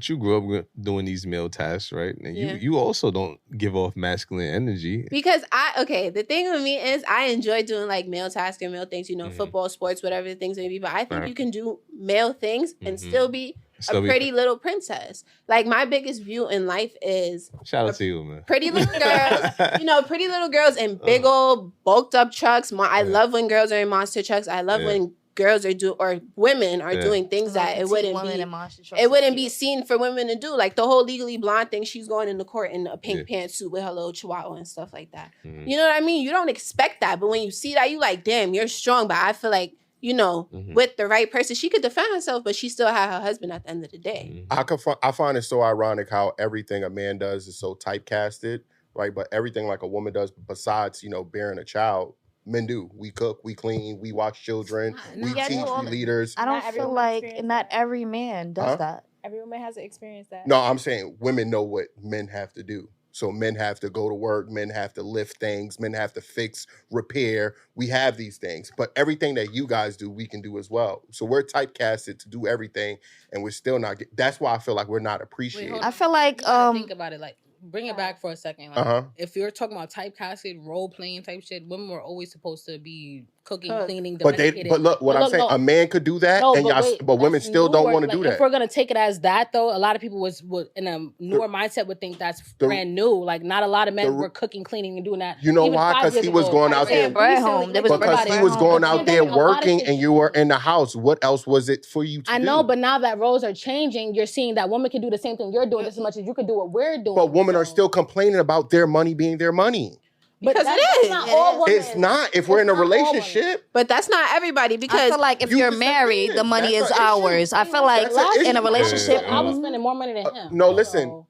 you grew up doing these male tasks, right? And you also don't give off masculine energy. Because the thing with me is I enjoy doing like male tasks and male things, football, sports, whatever the things may be. But I think you can do male things and still be a pretty little princess. Like my biggest view in life is shout out to you, man. Pretty little girls, pretty little girls in big old bulked up trucks. I love when girls are in monster trucks. I love when girls are women are doing things that it wouldn't be seen for women to do. Like the whole Legally Blonde thing, she's going in the court in a pink pantsuit with her little chihuahua and stuff like that. You know what I mean? You don't expect that, but when you see that, you like, damn, you're strong. But I feel like, with the right person, she could defend herself, but she still had her husband at the end of the day. I find it so ironic how everything a man does is so typecasted, right? But everything like a woman does, besides, bearing a child, men do. We cook, we clean, we watch children, we teach, we leaders. I don't feel like not every man does that. Every woman has to experience that. No, I'm saying women know what men have to do. So men have to go to work, men have to lift things, men have to fix, repair. We have these things. But everything that you guys do, we can do as well. So we're typecasted to do everything, and we're still not. That's why I feel like we're not appreciated. I feel like think about it, like bring it back for a second. Like if you're talking about typecasted role playing type shit, women were always supposed to be cooking, cleaning, But domesticating. but look, what I'm saying, no. a man could do that, No, and but women that's still don't newer. want to do Like, that. If we're gonna take it as that, though, a lot of people would in a newer mindset would think that's brand new. Like, not a lot of men were cooking, cleaning, and doing that. You know even why? 5 Because years he was ago. going out there. Because he was going out there working, and you were in the house. What else was it for you to do? I know, but now that roles are changing, you're seeing that women can do the same thing you're doing just as much as you can do what we're doing. But women are still complaining about their money being their money. Because that's it is. not all women. It's not if we're in a relationship. But that's not everybody because I feel like if you're married, the money is ours. I feel like in a relationship, I was spending more money than him. No, listen,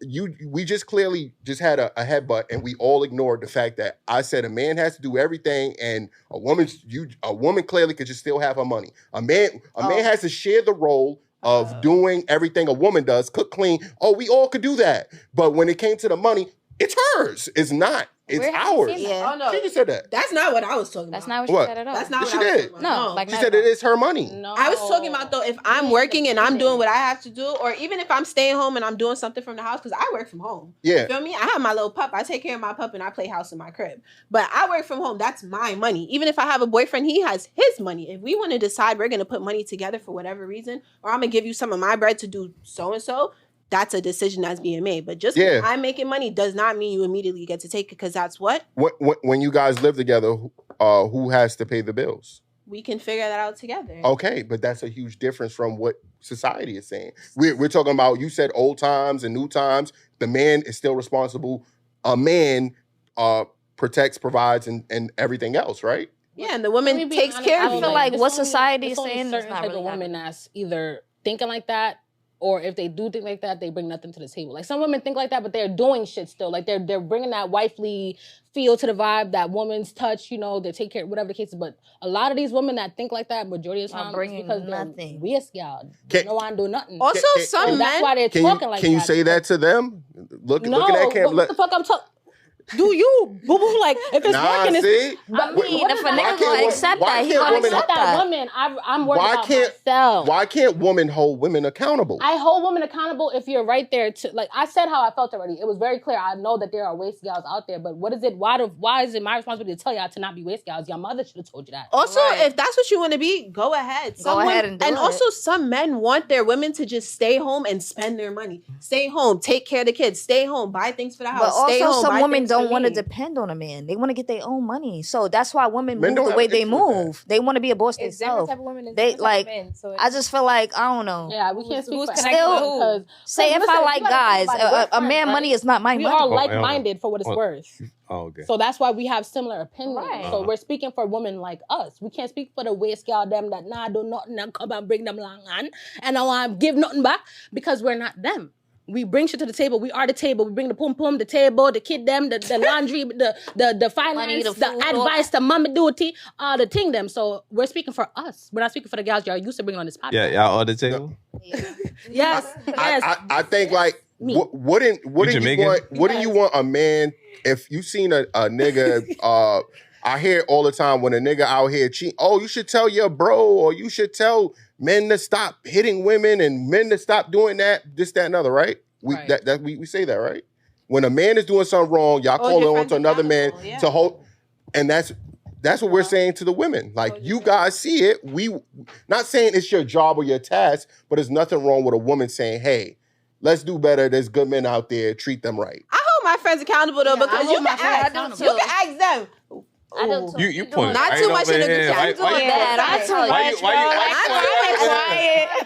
we just clearly just had a headbutt, and we all ignored the fact that I said a man has to do everything, and a woman clearly could just still have her money. A man has to share the role of doing everything a woman does, cook, clean. Oh, we all could do that. But when it came to the money, it's hers. It's not. It's ours. Yeah. Oh, no. She just said that. That's not what I was talking about. That's not what she said at all. That's not Yes, what she I was did. talking about. No, like she said it is her money. No. I was talking about, though, if I'm working and I'm doing what I have to do, or even if I'm staying home and I'm doing something from the house, because I work from home. Yeah. You feel me? I have my little pup. I take care of my pup and I play house in my crib. But I work from home. That's my money. Even if I have a boyfriend, he has his money. If we want to decide we're going to put money together for whatever reason, or I'm going to give you some of my bread to do so-and-so, that's a decision that's being made. But just because I'm making money does not mean you immediately get to take it, because that's what? When you guys live together, who has to pay the bills? We can figure that out together. Okay, but that's a huge difference from what society is saying. We're talking about, you said old times and new times. The man is still responsible. A man protects, provides, and everything else, right? Yeah, and the woman takes care of you. I feel like what society is it's only saying is certain not type really of women that's either thinking like that, or if they do think like that, they bring nothing to the table. Like, some women think like that, but they're doing shit still. Like, they're bringing that wifely feel to the vibe, that woman's touch, they take care, whatever the case is. But a lot of these women that think like that, majority of the time, it's because they're weird, y'all. They don't want to do nothing. Also, some men... That's why they're talking like that. Can you say that to them? Look at that camera. What the fuck I'm talking... Do you, boo-boo? Like, if it's working, it's... See? I mean, if a nigga gonna accept that, he gonna accept that. Women, I'm worried about myself. Why can't women hold women accountable? I hold women accountable if you're right there to... Like, I said how I felt already. It was very clear. I know that there are waste gals out there, but what is it? Why is it my responsibility to tell y'all to not be waste gals? Your mother should have told you that. Also, if that's what you want to be, go ahead. Go ahead and do it. And also, some men want their women to just stay home and spend their money. Stay home, take care of the kids, stay home, buy things for the house. But stay also, home, some buy women things don't for want to me. depend on a man. They want to get their own money. So that's why women Men move don't the have way an they issue with move. They want to be a boss It's different themselves. type of women. They Different like. type of men, so I just feel like I don't know. Yeah, we can't speak for Still, say if I like guys, a man money is not my we money. are like-minded for what it's worth. Oh, okay. So that's why we have similar opinions. Right. So we're speaking for women like us. We can't speak for the waste girl them that do nothing and come and bring them along and I want to give nothing back, because we're not them. We bring shit to the table. We are the table. We bring the pum-pum, the table, the kid them, the laundry, the finance, Money, the the food, advice, the mommy duty, the thing them. So we're speaking for us. We're not speaking for the gals y'all used to bring on this podcast. Yeah, y'all on the table? Yes. I think like wouldn't you want a man, if you seen a nigga I hear all the time when a nigga out here cheat, oh, you should tell your bro, or you should tell men to stop hitting women and men to stop doing that, this, that, and other, right? We say that, right? When a man is doing something wrong, y'all call on to another man to hold, and that's what we're saying to the women. Like, you guys see it. We not saying it's your job or your task, but there's nothing wrong with a woman saying, hey, let's do better. There's good men out there. Treat them right. I hold my friends accountable though, because you can ask them. I don't. You point not right too much in the here. group chat.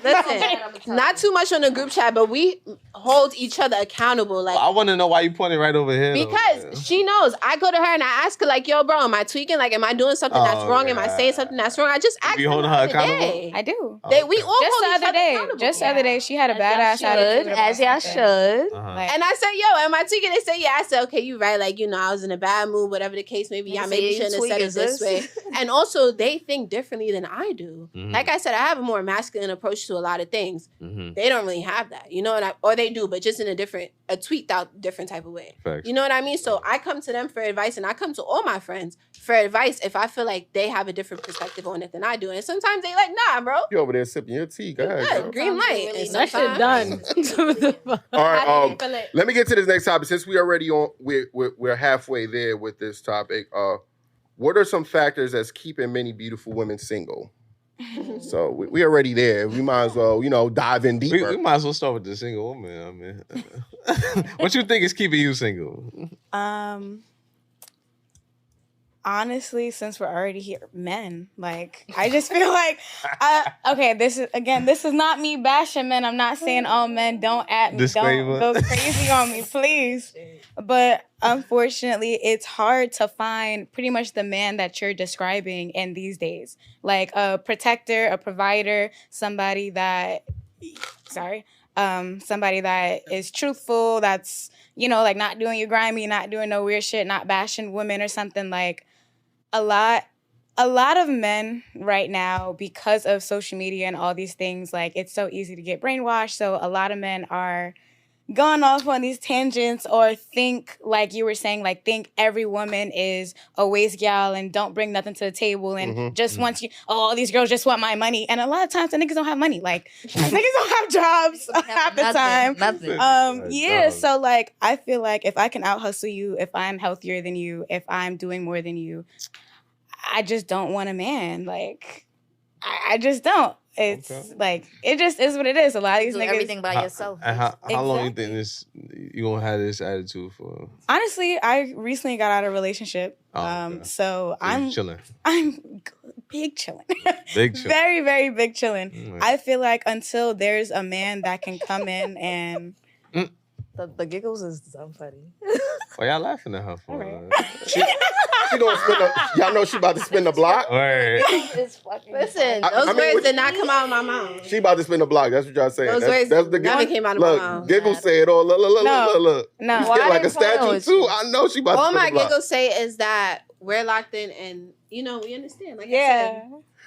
Listen, not too much on the group chat, but we hold each other accountable. Like, I want to know why you pointing right over here. Because she knows. I go to her and I ask her, like, yo, bro, am I tweaking? Like, am I doing something that's wrong? Am I saying something that's wrong? I just ask you holding her accountable? I do. We all hold each other accountable. Just the other day, she had a badass attitude. As y'all should. And I said, yo, am I tweaking? They say, yeah. I said, okay, you right. Like, I was in a bad mood, whatever the case may be. I maybe shouldn't have said it this way. And also, they think differently than I do. Like I said, I have a more masculine approach to a lot of things. They don't really have that, or they do, but just in a tweaked out different type of way. Facts. You know what I mean? So I come to them for advice, and I come to all my friends for advice if I feel like they have a different perspective on it than I do. And sometimes they like, nah, bro. You over there sipping your tea. Go ahead. Yeah, green light. Really that shit done. All right. Let me get to this next topic. Since we already we're halfway there with this topic. what are some factors that's keeping many beautiful women single? So we already there. We might as well, dive in deeper. We might as well start with the single woman. I mean, what you think is keeping you single? Honestly, since we're already here, men. Like, I just feel like, okay, this is not me bashing men. I'm not saying all men don't at me. Disclaimer. Don't go crazy on me, please. But unfortunately, it's hard to find pretty much the man that you're describing in these days. Like a protector, a provider, somebody that is truthful, that's, like not doing you grimy, not doing no weird shit, not bashing women or something. Like, a lot of men right now, because of social media and all these things, like, it's so easy to get brainwashed. So a lot of men are going off on these tangents, or think, like you were saying, like, think every woman is a waste gal and don't bring nothing to the table, and just wants you, all these girls just want my money. And a lot of times the niggas don't have money. Like, niggas don't have jobs half the time. Nothing. So, like, I feel like if I can out hustle you, if I'm healthier than you, if I'm doing more than you, I just don't want a man. Like, I just don't. It's like, it just is what it is. A lot of these niggas, everything by yourself. How long you think you gonna have this attitude for? Honestly, I recently got out of a relationship. So I'm chilling. I'm big chilling. Big chilling. Very, very big chilling. I feel like until there's a man that can come in and the giggles is so funny. Why y'all laughing at her for? Right. She gonna y'all know she about to spin the block? Right. Listen, those words did not come out of my mouth. She about to spin the block. That's what y'all saying. Those words that's the never came out of my mouth. Giggle said, "Oh, look. No. You get like a statue too. I know she about to All spin my the block. giggles say is that we're locked in, and we understand. Like I said.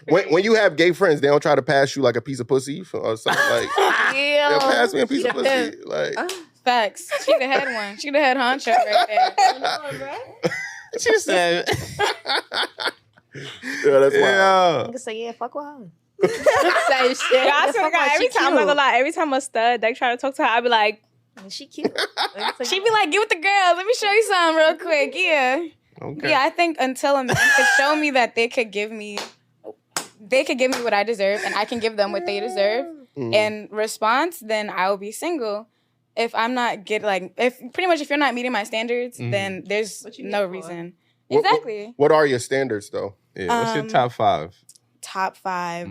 When you have gay friends, they don't try to pass you like a piece of pussy or something like. They'll pass me a piece of pussy. Like, facts. She the head one. She the head honcho right there. She said, yeah, that's wild. Nigga say, yeah, fuck with her. Same shit. Yeah, I swear to God, every time, I'm not gonna lie, every time a stud they try to talk to her, I be like, she cute. She be like, get with the girls. Let me show you something real quick. Yeah. Okay. Yeah, I think until a man could show me that they could give me what I deserve, and I can give them what they deserve in response, then I will be single. If I'm not if you're not meeting my standards, then there's no reason. Exactly. What are your standards though? Yeah, what's your top 5? Top 5.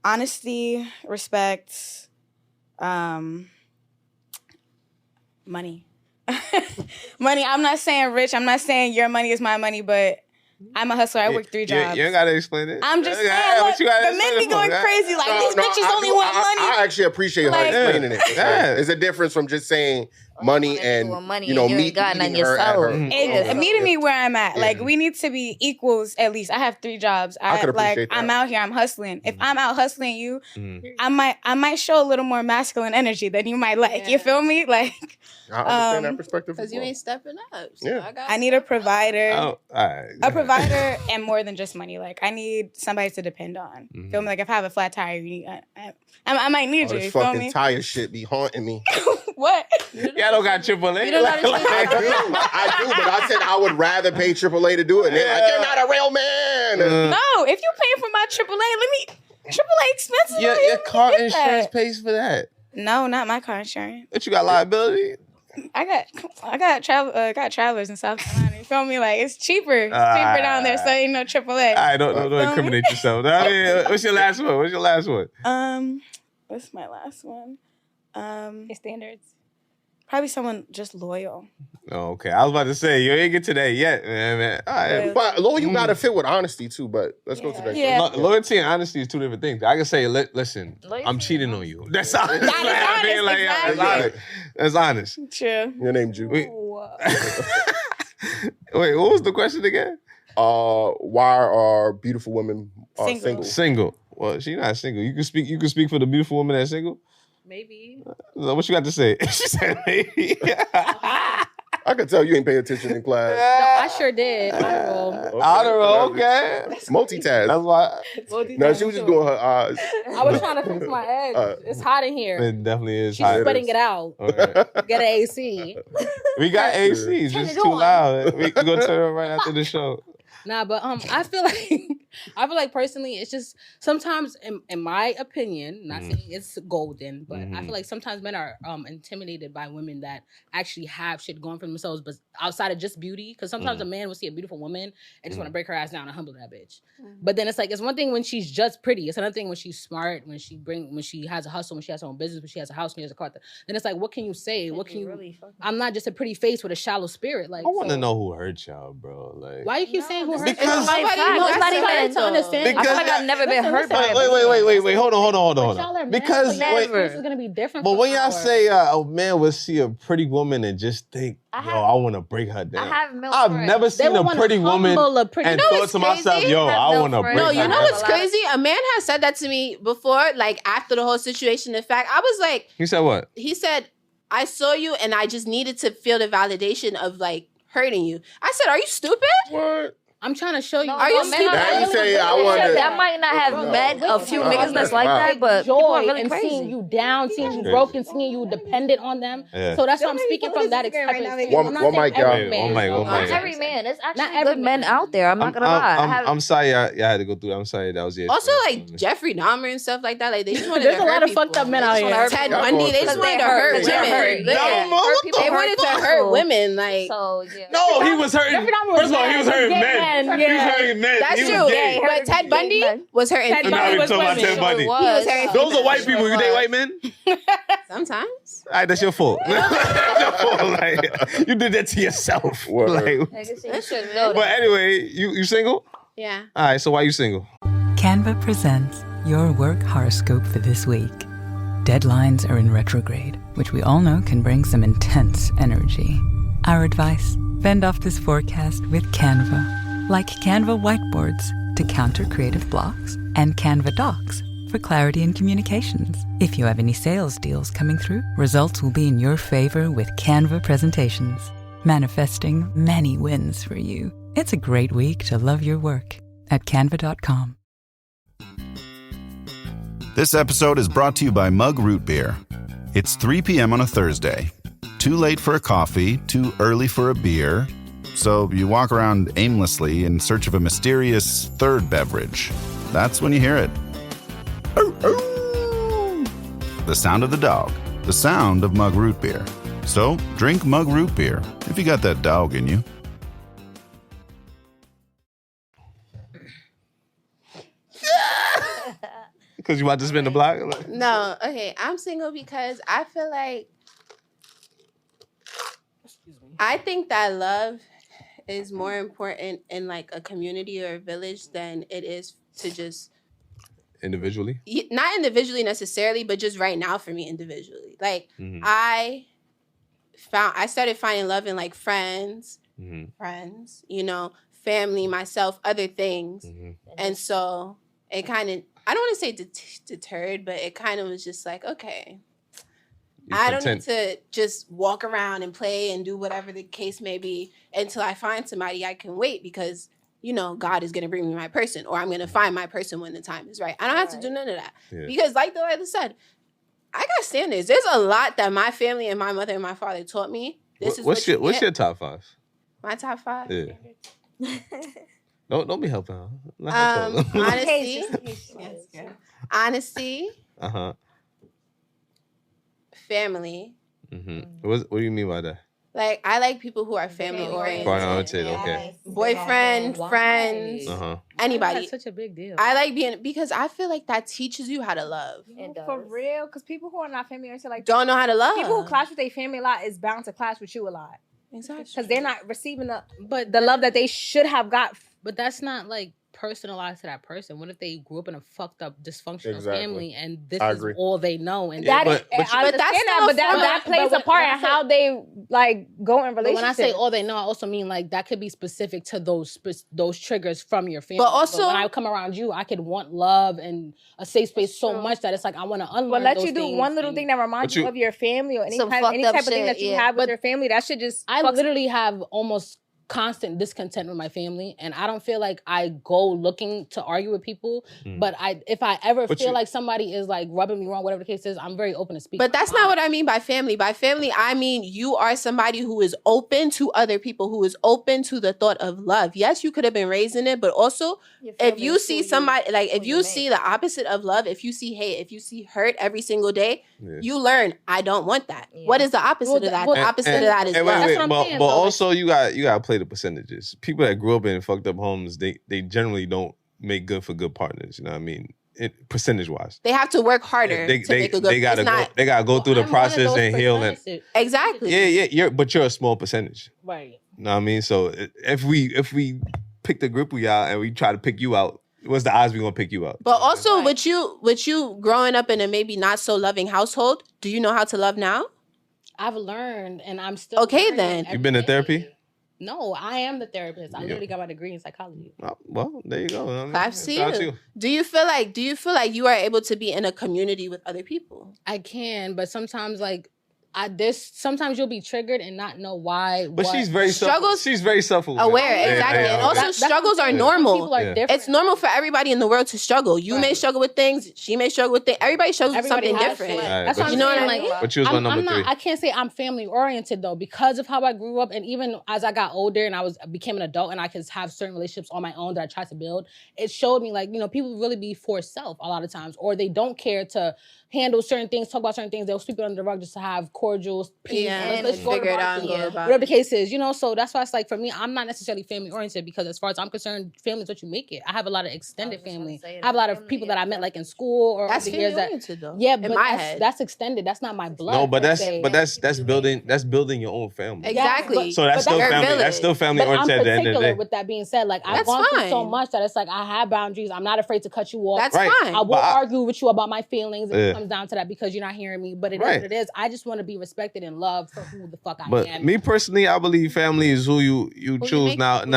Honesty, respect, money. Money. I'm not saying rich. I'm not saying your money is my money, but I'm a hustler. I work 3 jobs. You ain't gotta explain it. I'm just saying, look, the men be going crazy. Like, these bitches only want money. I actually appreciate her explaining it. There's a difference from just saying money and, meeting her at her. Meeting me where I'm at. Like, we need to be equals at least. I have 3 jobs. I could appreciate that. I'm out here. I'm hustling. If I'm out hustling you, I might show a little more masculine energy than you might like. You feel me? Like, I understand that perspective. Because you ain't stepping up. So I need a provider. Oh, all right. A provider and more than just money. Like, I need somebody to depend on. Feel me? Like, if I have a flat tire, I might need you. This You feel fucking me? tire shit be haunting me. What? Y'all don't got AAA. You don't understand. I do, but I said I would rather pay AAA to do it. They're like, you're not a real man. No, if you paying for my AAA, AAA expensive. Your car insurance pays for that. No, not my car insurance. But you got liability? I got travelers in South Carolina. You feel me? Like, it's cheaper. Down there, so ain't no AAA. All right, don't incriminate yourself. I mean, what's your last one? What's my last one? Your standards. Probably someone just loyal. Oh, okay. I was about to say, you ain't get to that yet, man. All right. But loyal gotta fit with honesty too, but let's go to that. Yeah. Loyalty and honesty is 2 different things. I can say, listen, I'm cheating on you. That's honest. That's honest. True. Your name, Jew. Wait, what was the question again? Why are beautiful women single? Single. Well, she's not single. You can speak for the beautiful woman that's single? Maybe. What you got to say? She said maybe. I could tell you ain't paying attention in class. No, I sure did. Honor roll, okay. Multitask. That's why. No, she was just doing her eyes. I was trying to fix my edge. It's hot in here. It definitely is She's hot. sweating it out. Okay. Get an AC. We got ACs. It's too loud. We can go turn it right after the show. Nah, but I feel like personally, it's just sometimes, in my opinion, not saying it's golden, but I feel like sometimes men are intimidated by women that actually have shit going for themselves, but outside of just beauty. Because sometimes a man will see a beautiful woman and just want to break her ass down and humble that bitch. But then it's like it's one thing when she's just pretty. It's another thing when she's smart, when she has a hustle, when she has her own business, when she has a house, when she has a car. Then it's like, what can you say? What can you? Really I'm not just a pretty face with a shallow spirit. Like I want to know who hurt y'all, bro. Like why you keep saying who hurt? Because It's not even to understand. I feel like I've never been hurt by it. Wait. Hold on. Because this is gonna be different. But when y'all say a man will see a pretty woman and just think, I want to break her down. I've never seen a pretty woman and thought to myself, I want to break her down. No, you know what's crazy? A man has said that to me before, like after the whole situation. In fact, I was like, he said what? He said, I saw you and I just needed to feel the validation of like hurting you. I said, are you stupid? What? I'm trying to show you. Are you stupid? That might not have met a few niggas that's like that, but people are really crazy. Seeing you down, seeing you broken, seeing you dependent on them. Yeah. So that's why I'm speaking from that experience. One mic, y'all. Not every man. There's actually good men out there. I'm not gonna lie. I'm sorry y'all had to go through that. I'm sorry that was your Also, like Jeffrey Dahmer and stuff like that. Like they just wanted There's to a hurt lot of people. fucked up men out here. Ted Bundy, they just wanted to hurt women. They wanted to hurt women. Like no, he was hurting. First of all, he was hurting men. He was hurting men. That's he true. Was gay. But Ted Bundy was hurting. Ted Bundy was talking about Ted Bundy. He was hurting. Those are white people. You date white men? Sometimes. All right, that's your fault. That's your fault. Like, you did that to yourself. Like, but anyway, you single? Yeah. All right, so why you single? Canva presents your work horoscope for this week. Deadlines are in retrograde, which we all know can bring some intense energy. Our advice, fend off this forecast with Canva. Like Canva whiteboards to counter creative blocks, and Canva docs for clarity in communications. If you have any sales deals coming through, results will be in your favor with Canva presentations, manifesting many wins for you. It's a great week to love your work at canva.com. This episode is brought to you by Mug Root Beer. It's 3 p.m. on a Thursday. Too late for a coffee, too early for a beer. So you walk around aimlessly in search of a mysterious third beverage. That's when you hear it. The sound of the dog. The sound of Mug Root Beer. So drink Mug Root Beer if you got that dog in you. Because you about to spin the block? No, okay. I'm single because I feel like I think that love is more important in like a community or a village than it is to just individually. Not individually necessarily, but just right now for me individually. Like I started finding love in like friends, family, myself, other things, and so it kind of I don't want to say deterred, but it kind of was just like okay. I don't need to just walk around and play and do whatever the case may be until I find somebody I can wait because, God is going to bring me my person or I'm going to find my person when the time is right. I don't have to do none of that. Yeah. Because like Delilah said, I got standards. There's a lot that my family and my mother and my father taught me. What's your top 5? My top 5? Yeah. Don't be helping her. Honesty. Honesty. Uh-huh. Family. What do you mean by that? Like I like people who are family oriented. Okay. Boyfriend, friends, anybody. That's such a big deal. I like being because I feel like that teaches you how to love. For real, because people who are not family oriented like don't know how to love. People who clash with their family a lot is bound to clash with you a lot. Exactly. Because they're not receiving the love that they should have got. But that's not like personalized to that person. What if they grew up in a fucked up dysfunctional family and this is all they know? And I understand that plays a part in how they like go in relationships. When I say all they know, I also mean like that could be specific to those triggers from your family. But also, when I come around you, I could want love and a safe space so much that it's like I want to unlearn. But let you do one little thing that reminds you of your family or any type of thing that you have with your family. That should just. I literally have almost constant discontent with my family, and I don't feel like I go looking to argue with people. But if I ever feel like somebody is like rubbing me wrong, whatever the case is, I'm very open to speak. But that's not what I mean by family. By family, I mean you are somebody who is open to other people, who is open to the thought of love. Yes, you could have been raised in it, but also if you see somebody, like if you see the opposite of love, if you see hate, if you see hurt every single day, you learn, I don't want that. What is the opposite of that? The opposite of that is love. That's what I'm saying. But also you got to play the percentages. People that grew up in fucked up homes, they generally don't make good for good partners. You know what I mean? Percentage wise, they have to work harder to make a good. They gotta go through the process and heal. And exactly. But you're a small percentage, right? You know what I mean? So if we pick the group we out and we try to pick you out, what's the odds we gonna pick you out? But also, with you growing up in a maybe not so loving household, do you know how to love now? I've learned, and I'm still okay. Then you been to therapy? No, I am the therapist. I literally got my degree in psychology. Oh, well, there you go. I mean, Claps to you. Do you feel like you are able to be in a community with other people? I can, but sometimes sometimes you'll be triggered and not know why. But she's very self-aware. Exactly. And also struggles are normal. People are different. It's normal for everybody in the world to struggle. You may struggle with things. She may struggle with things. Everybody struggles with something different. That's what I'm saying. Like, but you was on number 3. I can't say I'm family oriented though, because of how I grew up, and even as I got older and I became an adult and I could have certain relationships on my own that I tried to build. It showed me like, people really be for self a lot of times, or they don't care to handle certain things, talk about certain things. They'll sweep it under the rug just to have cordial peace. Yeah, let's figure it out and go about whatever the case is, So that's why it's like, for me, I'm not necessarily family oriented, because as far as I'm concerned, family is what you make it. I have a lot of extended family. I have a lot of people that I met like in school or that's over the years oriented, though. Yeah, in but my head. That's extended. That's not my blood. No, but that's building your own family. Exactly. So that's still family. Village. That's still family oriented at the end of the day. With that being said, like I've gone through so much that it's like I have boundaries. I'm not afraid to cut you off. That's fine. I will argue with you about my feelings if it comes down to that, because you're not hearing me. But it is what it is. I just want to be respected and loved for who the fuck I am. But me personally, I believe family is who you choose. Not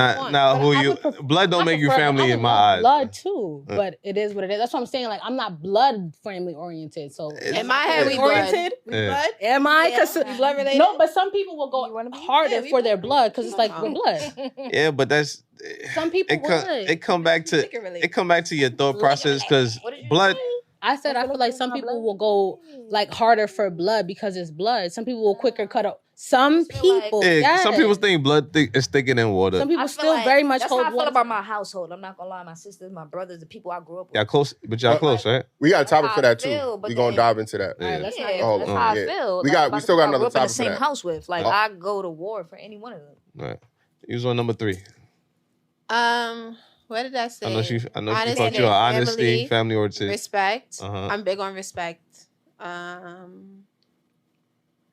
who you. Blood don't make you family in my eyes. Blood too, but it is what it is. That's what I'm saying. Like I'm not blood family oriented. So in my head, we oriented. Blood. Am I? Because blood related. No, but some people will go harder for their blood because it's like we're blood. Yeah, but that's some people. It come back to your thought process, because blood. I said I feel like some people will go like harder for blood because it's blood. Some people will quicker cut up. Some people, some people think blood is thicker than water. Some people still very much hold. That's how I feel about my household. I'm not gonna lie, my sisters, my brothers, the people I grew up with. Y'all close, but y'all close, right? We got a topic for that too. We gonna dive into that. That's how I feel. We still got another topic for that. In the same house with, like I go to war for any one of them. Right. You was on number 3. What did I say? I know she thought you were honesty, family oriented. Respect. I'm big on respect.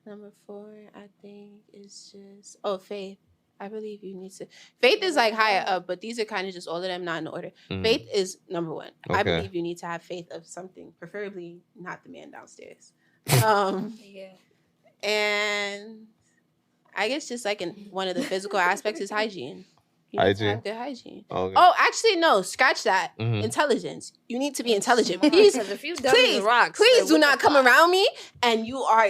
Number 4, I think, is just faith. I believe you need to. Faith is like higher up, but these are kind of just all of them, not in order. Faith is number 1. Okay. I believe you need to have faith of something, preferably not the man downstairs. And I guess just like in one of the physical aspects is hygiene. You need to have good hygiene. Okay. Oh, actually, no. Scratch that. Intelligence. You need to be intelligent. Please do not come around me and you are...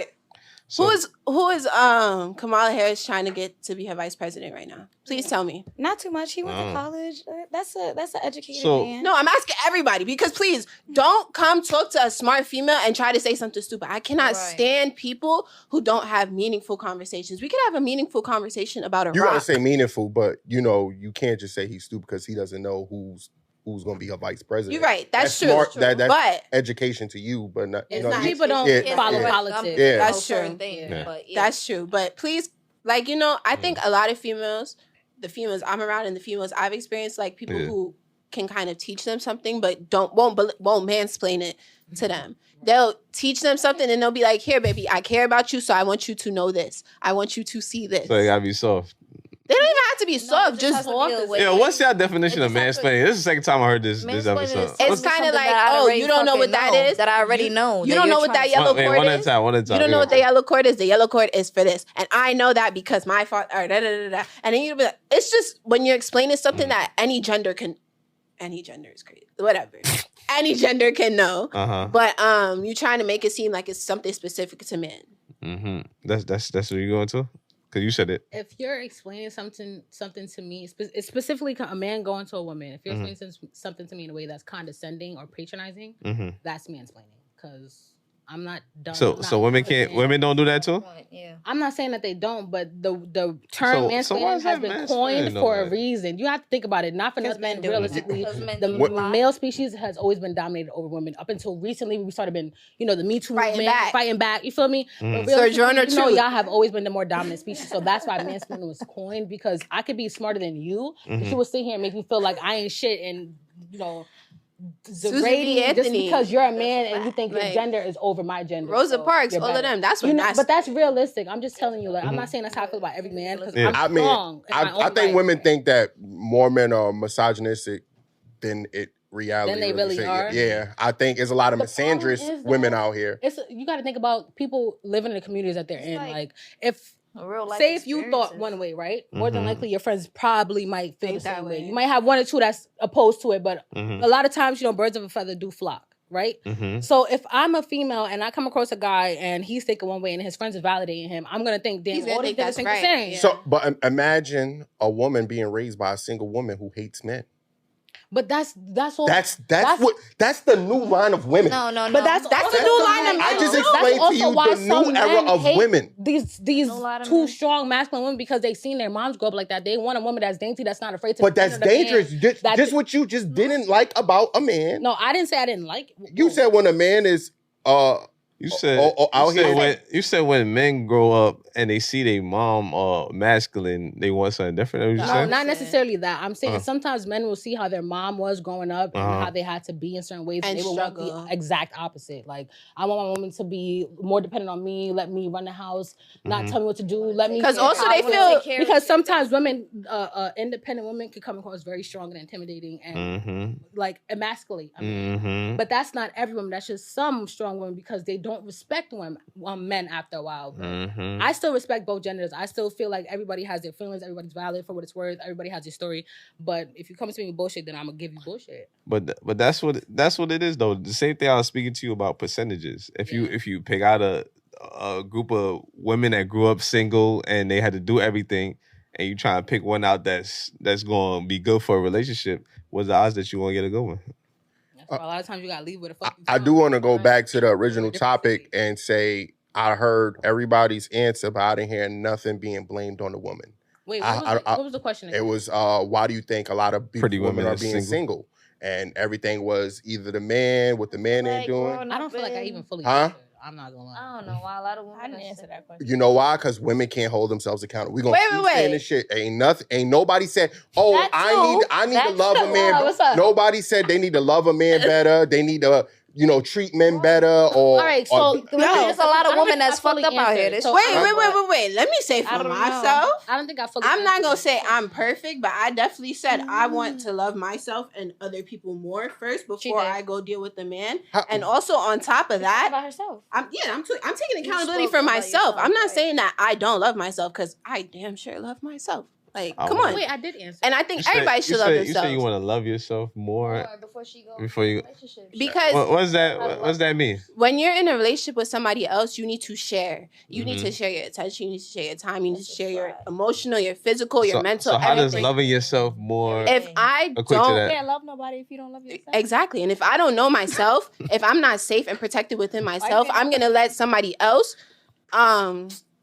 So, who is Kamala Harris trying to get to be her vice president right now? Please tell me. Not too much. He went to college. That's an educated man. No, I'm asking everybody, because please don't come talk to a smart female and try to say something stupid. I cannot stand people who don't have meaningful conversations. We could have a meaningful conversation about a You rock. gotta say meaningful, but you can't just say he's stupid because he doesn't know who's going to be her vice president. You're right. That's true. Smart, that's but education to you, but not. People don't follow politics. Yeah. That's true. That's true. But please, I think a lot of females, the females I'm around and the females I've experienced, like people who can kind of teach them something, but won't mansplain it to them. They'll teach them something and they'll be like, "Here, baby, I care about you, so I want you to know this. I want you to see this." So it gotta be soft. They don't even have to be soft. Just what's your definition of mansplaining? This is the second time I heard this episode. It's kind of like, you don't know what that is? That I already know. You don't know what that yellow cord is? One at a time. You don't know what the yellow cord is? The yellow cord is for this. And I know that because my father, and then you'll be like, it's just when you're explaining something that any gender is crazy. Whatever. Any gender can know. But you're trying to make it seem like it's something specific to men. That's what you're going to? Because you said it. If you're explaining something to me, it's specifically a man going to a woman. If you're explaining something to me in a way that's condescending or patronizing, that's mansplaining. Because I'm not dumb. So women don't do that too? Yeah. I'm not saying that they don't, but the term mansplaining has been coined for a reason. You have to think about it. Not for nothing. Realistically, the male species has always been dominated over women up until recently. We started been, the Me Too movement, fighting back. You feel me? Y'all have always been the more dominant species. So that's why mansplaining was coined, because I could be smarter than you, but you would sit here and make me feel like I ain't shit, and degrading just because you're a man and you think your gender is over my gender. Rosa Parks, all of them. That's what but that's realistic. I'm just telling you, I'm not saying that's how I feel about every man, because I'm strong. I think women think that more men are misogynistic than reality. Than they really are. Yeah, I think there's a lot of misandrous women out here. You got to think about people living in the communities that they're in. Like if say if you thought one way, right? More than likely your friends probably might feel the same way. You might have one or two that's opposed to it, but a lot of times, birds of a feather do flock, right? So if I'm a female and I come across a guy and he's thinking one way and his friends are validating him, I'm gonna think, damn, all these niggas think the same. Yeah. So, but imagine a woman being raised by a single woman who hates men. But that's all. That's the new line of women. No. But that's the new line of men. I just explained to you the new era of women. These two strong masculine women, because they seen their moms grow up like that. They want a woman that's dainty, that's not afraid to. But that's dangerous. Just what you just didn't like about a man. No, I didn't say I didn't like it. You said when a man is You said when men grow up and they see their mom masculine, they want something different. No, not necessarily that. I'm saying sometimes men will see how their mom was growing up and how they had to be in certain ways, and they will want the exact opposite. Like, I want my woman to be more dependent on me, let me run the house, not tell me what to do, let me. Because also they feel because sometimes women, independent women, can come across very strong and intimidating and like emasculate. But that's not every woman. That's just some strong women, because they don't respect men after a while. I still respect both genders. I still feel like everybody has their feelings. Everybody's valid for what it's worth. Everybody has their story. But if you come to me with bullshit, then I'm gonna give you bullshit. But that's what it is though. The same thing I was speaking to you about percentages. If you pick out a group of women that grew up single and they had to do everything, and you try to pick one out that's gonna be good for a relationship, what's the odds that you won't get a good one? A lot of times you gotta leave with a fuck. I do want to go back to the original topic and say I heard everybody's answer, but I didn't hear nothing being blamed on the woman. Wait, what was the question again? It was, why do you think a lot of pretty women are being single? And everything was either the man, what the man ain't doing. I don't feel like I even fully answered. I'm not gonna lie. I don't know why a lot of women didn't answer that question. You know why? Because women can't hold themselves accountable. We gonna keep wait. saying this shit. Ain't nobody said, oh, I need to love a man. What's up? Nobody said they need to love a man better. They need to, treat men better. Or all right, so there's a lot of women that's fucked up out here. Wait. Let me say for myself. I don't think I fully. I'm not gonna say I'm perfect, but I definitely said I want to love myself and other people more first before I go deal with the man. And also on top of that, about herself. I'm taking accountability for myself. I'm not saying that I don't love myself, because I damn sure love myself. Like, come on. Wait, I did answer. And I think everybody should love themselves. You say you want to love yourself more before she goes before you. Because what does that mean? When you're in a relationship with somebody else, you need to share. You need to share your attention. You need to share your time. You need to share your emotional, your physical, your mental. So how everything. does loving yourself more? If I You can't love nobody if you don't love yourself. Exactly. And if I don't know myself, if I'm not safe and protected within myself, I'm gonna let somebody else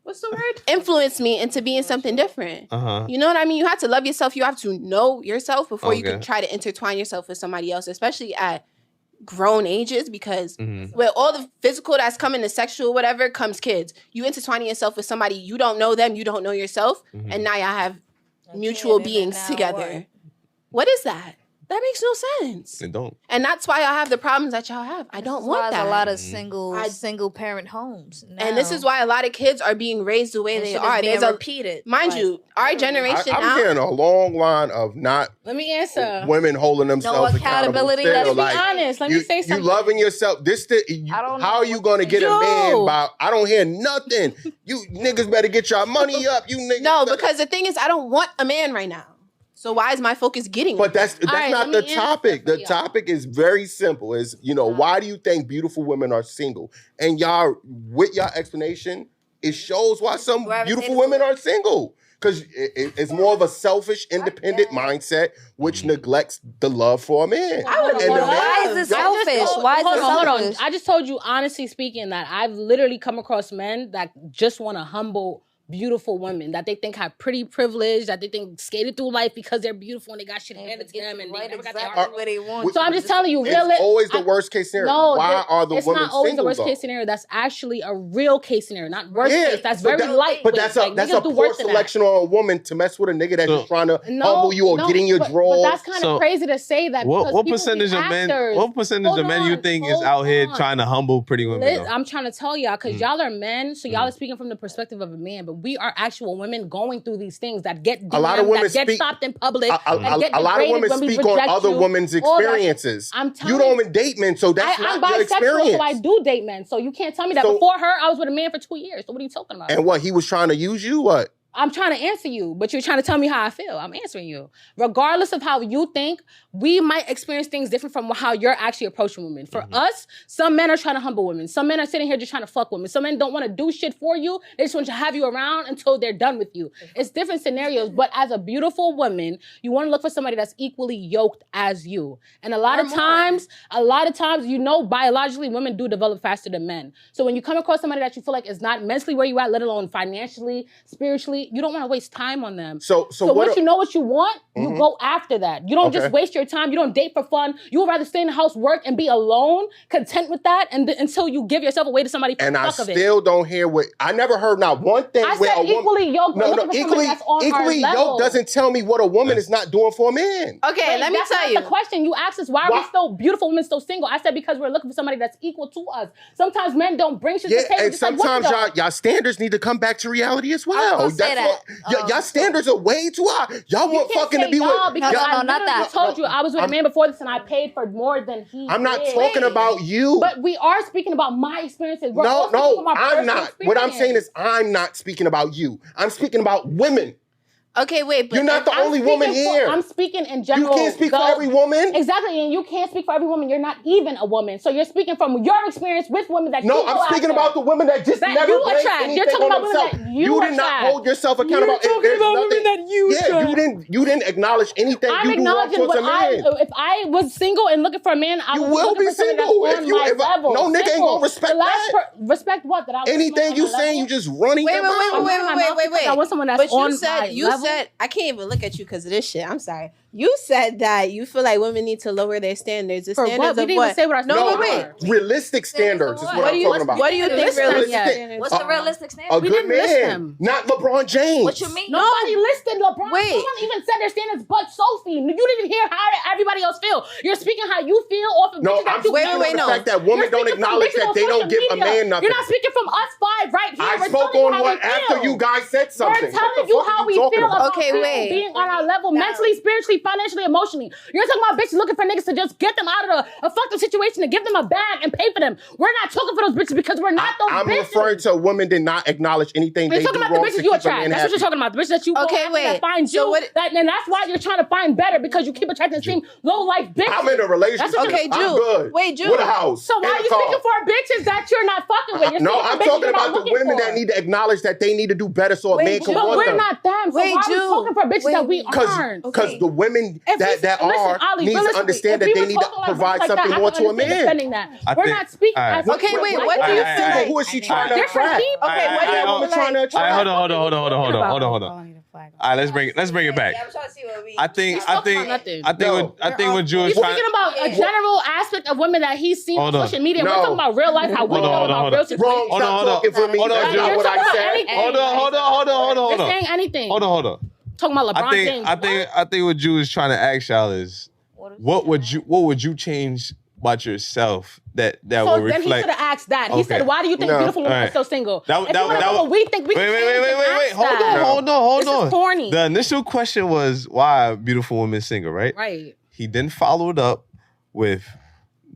what's the word? Influence me into being something different. You know what I mean? You have to love yourself. You have to know yourself before you can try to intertwine yourself with somebody else, especially at grown ages, because with all the physical that's coming, the sexual, whatever, comes kids. You intertwining yourself with somebody, you don't know them, you don't know yourself, and now y'all have mutual beings together. What is that? That makes no sense. It don't. And that's why y'all have the problems that y'all have. I don't want that. There's a lot of single parent homes now. And this is why a lot of kids are being raised the way they are. There's repeated. Mind you, our generation now. I'm hearing a long line of not. Let me answer. Women holding themselves no accountability. Let's be honest. Let me say something. You loving yourself. How are you going to get a man by? I don't hear nothing. You niggas better get your money up. You niggas. No, because the thing is, I don't want a man right now. So why is my focus getting? But that's not the topic. The topic is very simple. Is why do you think beautiful women are single? And y'all, with your explanation, it shows why some beautiful women are single. Because it's more of a selfish, independent mindset, which neglects the love for a man. Why is it selfish? Why is it Hold on. selfish? I just told you, honestly speaking, that I've literally come across men that just want to humble beautiful women that they think have pretty privilege, that they think skated through life because they're beautiful and they got shit handed to them and they never got their heart. What they want. So I'm just telling you, it's always the worst case scenario. No, why are the it's women not always single, the worst though? case scenario. That's actually a real case scenario, not worst case. That's but very light. But that's a poor selection on a woman to mess with a nigga that's just trying to humble you or get in your drawers. But that's kind of crazy to say that. What percentage of men? What percentage of men you think is out here trying to humble pretty women? I'm trying to tell y'all because y'all are men, so y'all are speaking from the perspective of a man, but we are actual women going through these things that get a lot of women that get stopped in public. A lot of women speak on other women's experiences. You don't even date men, so that's I'm not your bisexual, experience. so I do date men. So you can't tell me that. Before her, I was with a man for 2 years. So what are you talking about? And what, he was trying to use you? What? I'm trying to answer you, but you're trying to tell me how I feel. I'm answering you. Regardless of how you think, we might experience things different from how you're actually approaching women. For us, some men are trying to humble women. Some men are sitting here just trying to fuck women. Some men don't want to do shit for you. They just want to have you around until they're done with you. It's different scenarios, but as a beautiful woman, you want to look for somebody that's equally yoked as you. And a lot of times, you know, biologically, women do develop faster than men. So when you come across somebody that you feel like is not mentally where you at, let alone financially, spiritually, you don't want to waste time on them. So once you know what you want, you go after that. You don't just waste your time. You don't date for fun. You would rather stay in the house, work, and be alone, content with that, and until you give yourself away to somebody for the fuck of it. And I still don't hear what I never heard not one thing. I said equally yoked. Equally yoked doesn't tell me what a woman is not doing for a man. Okay, let me tell you. The question you asked is why are we still beautiful women still single? I said because we're looking for somebody that's equal to us. Sometimes men don't bring shit to the table. And sometimes y'all standards need to come back to reality as well. Y'all standards are way too high. Y'all want fucking to be with. No, not that. I told you I was with a man before this and I paid for more than he I'm not talking about you. But we are speaking about my experiences. No, I'm not. What I'm saying is I'm not speaking about you. I'm speaking about women. Okay, wait, but you're not the only woman here. I'm speaking in general. You can't speak for every woman. Exactly, and you can't speak for every woman. You're not even a woman. So you're speaking from your experience with women that No, I'm speaking about the women that just never you bring attract. anything You're talking on about women themselves. that you did not attract. hold yourself accountable. You're talking about women that you attract. You didn't acknowledge anything I'm you do wrong acknowledging towards a man. if I was single and looking for a man, I would will be for somebody that's single on my level. no nigga ain't gonna respect that. Respect what? That I anything you saying, you just running. Wait. I want someone that's on my level. You said I can't even look at you because of this shit. I'm sorry. You said that you feel like women need to lower their standards. The standards of what? We didn't even say what our standards are. Realistic standards is what I'm talking about. What do you think realistic? What's the realistic standard? A good man, not LeBron James. What you mean? Nobody listed LeBron. Wait. Someone even said their standards but Sophie. You didn't hear how everybody else feel. You're speaking how you feel off of No, I'm speaking on the fact that women don't acknowledge that they don't give a man nothing. You're not speaking from us five right here. I spoke on what after you guys said something. We're telling you how we feel about being on our level, mentally, spiritually, financially, emotionally. You're talking about bitches looking for niggas to just get them out of a fucking situation and give them a bag and pay for them. We're not talking for those bitches because we're not those bitches. I'm referring to women did not acknowledge anything they do wrong to keep a man happy. You're talking about the bitches you attract. That's what you're talking about. The bitches that you that find you. And that's why you're trying to find better because you keep attracting the same low-life bitches. I'm in a relationship. Okay, I'm good. Wait, Jude. With a house. So why are you speaking for bitches that you're not fucking with? No, I'm talking about the women that need to acknowledge that they need to do better so a man can want them. But we're not them. So why are we talking for bitches that we aren't? Because the women that are need to understand that they need to provide something more to a man. We're not speaking as okay, wait, what do you think? Who is she trying to attract? Okay, what do you trying to attract? Hold on. All right, let's bring it back. I'm trying to see what we. I think what Drew is You're trying. speaking about a general aspect of women that he's seen on social media. We're talking about real life, how we know about real situations. Hold on. You're saying anything. Hold on. Talking about LeBron James. I think what Drew is trying to ask y'all is, what would you change about yourself that would reflect? So then he should have asked that. He said, "Why do you think beautiful women are still single?" Wait. Hold on. This is corny. The initial question was why are beautiful women single, right? Right. He then followed up with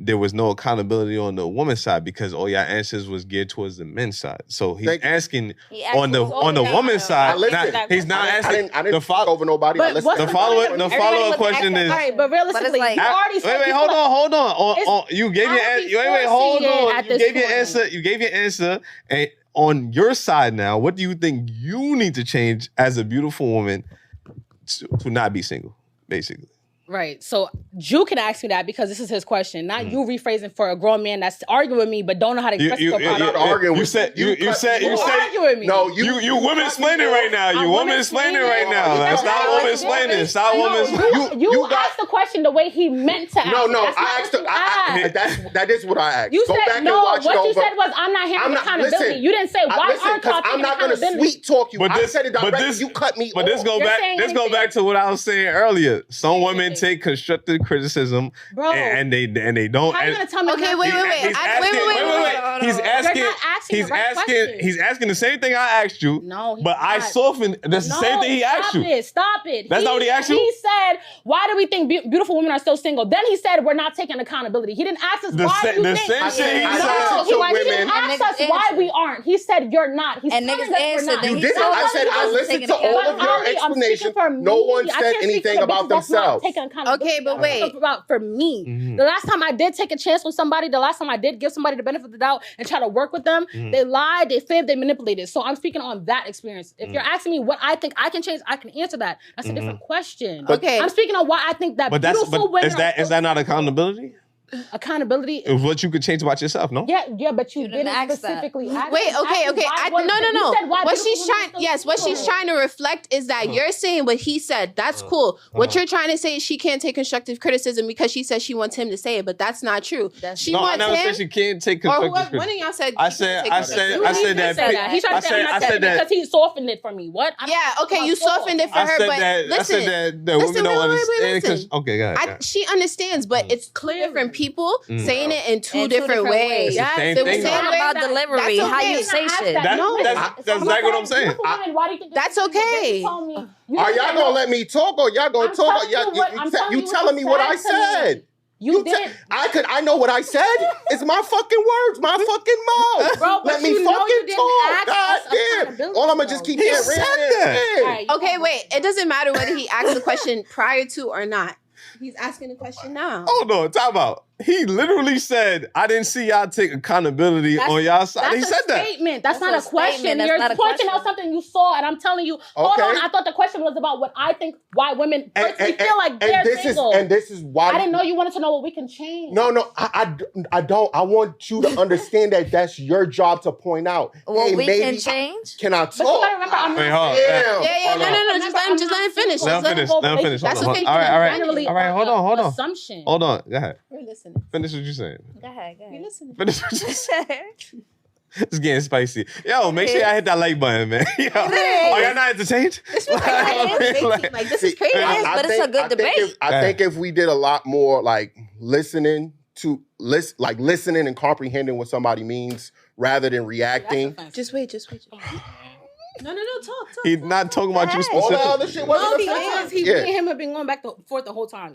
there was no accountability on the woman's side because all your answers was geared towards the men's side. So he's asking on the woman's side. He's not asking. I didn't fuck over nobody. The follow-up question is. All right, but realistically, you already said. Wait, hold on. You gave your answer. Hold on. You gave your answer, and on your side now, what do you think you need to change as a beautiful woman to not be single, basically? Right. So Jew can ask me that because this is his question, not you rephrasing for a grown man that's arguing with me but don't know how to express himself. I'm not arguing with you. You said arguing with me. No, you woman explaining right now. You woman explaining right now. That's not woman explaining. It's not woman. You asked the question the way he meant to ask. No, I asked. That is what I asked. You Go said back and no. watch What it you over. said was I'm not handling accountability. Listen, You didn't say why aren't y'all taking I'm not going to accountability? sweet talk you. But I this- said it but directly. this- You cut me But off. this go back to what I was saying earlier. Some women take constructive criticism, Bro. and they don't. How are you gonna tell me? Okay, wait. He's asking the same thing I asked you. No, but I softened. That's the same thing he asked you. Stop it. That's not what he asked you? He said, why do we think beautiful women are still single? Then he said, we're not taking accountability. He didn't ask us why you think. Same shit he No, he didn't ask us why we aren't. He said, you're not. He's And telling niggas us we're answered. not. Then You didn't. I said I listened to all of your explanations. No one said anything about themselves. Okay, but wait. For me, Mm-hmm. the last time I did take a chance on somebody, the last time I did give somebody the benefit of the doubt and try to work with them, they lied, they fibbed, they manipulated. So I'm speaking on that experience. If you're asking me what I think I can change, I can answer that. That's a different question. Okay. I'm speaking on why I think that beautiful women is that not accountability? accountability. Is what you could change about yourself, no? Yeah, but you didn't specifically ask. Wait, okay. No. What she's trying to reflect is that you're saying what he said. That's cool. What you're trying to say is she can't take constructive criticism because she says she wants him to say it, but that's not true. She I wants never him. said she can't take Or constructive whoever, criticism. one of y'all said. I said that. He tried to say I'm not saying because he softened it for me. What? Yeah, okay, you softened it for her, but listen. I said that women don't understand. Listen. Okay, go ahead. She understands, but it's clear different people saying it in two different ways. It's the same The thing. same It's way about that- delivery, that's how okay. you say shit. That's exactly what I'm saying. Why do you think That's okay. Are y'all gonna let me talk or y'all gonna talk? You telling me what I said? You did. I know what I said. It's my fucking words, my fucking mouth. Bro, let me fucking talk. God damn. All I'ma just keep getting rid of. Okay, wait. It doesn't matter whether he asked the question prior to or not. He's asking the question now. Hold on, time out. He literally said, I didn't see y'all take accountability on y'all side. He said that. Statement. That's not a question. statement. You're That's not a pointing question. out something you saw, and I'm telling you, hold on, I thought the question was about what I think, why women personally feel like they're single. And this is why I didn't know you wanted to know what we can change. No, I don't. I want you to understand that that's your job to point out. Well, hey, we maybe can change. Can I But you talk? gotta remember, I'm Wait, not hold on. Yeah. No. Just let him finish. Let him finish. That's Hold on. okay. All right. generally All right, hold on. assumption. Hold on. Go ahead. We're listening. Finish what you're saying. Go ahead. We're listening. Finish what you're saying. It's getting spicy. Yo, make sure y'all hit that like button, man. Yo, are y'all not entertained? This is crazy. But it's a good debate. I think if we did a lot more like listening and comprehending what somebody means rather than reacting. Just wait. No, talk. He's not talking about you All the specifically. other shit wasn't He offensive. is. Me and him have been going back and forth the whole time.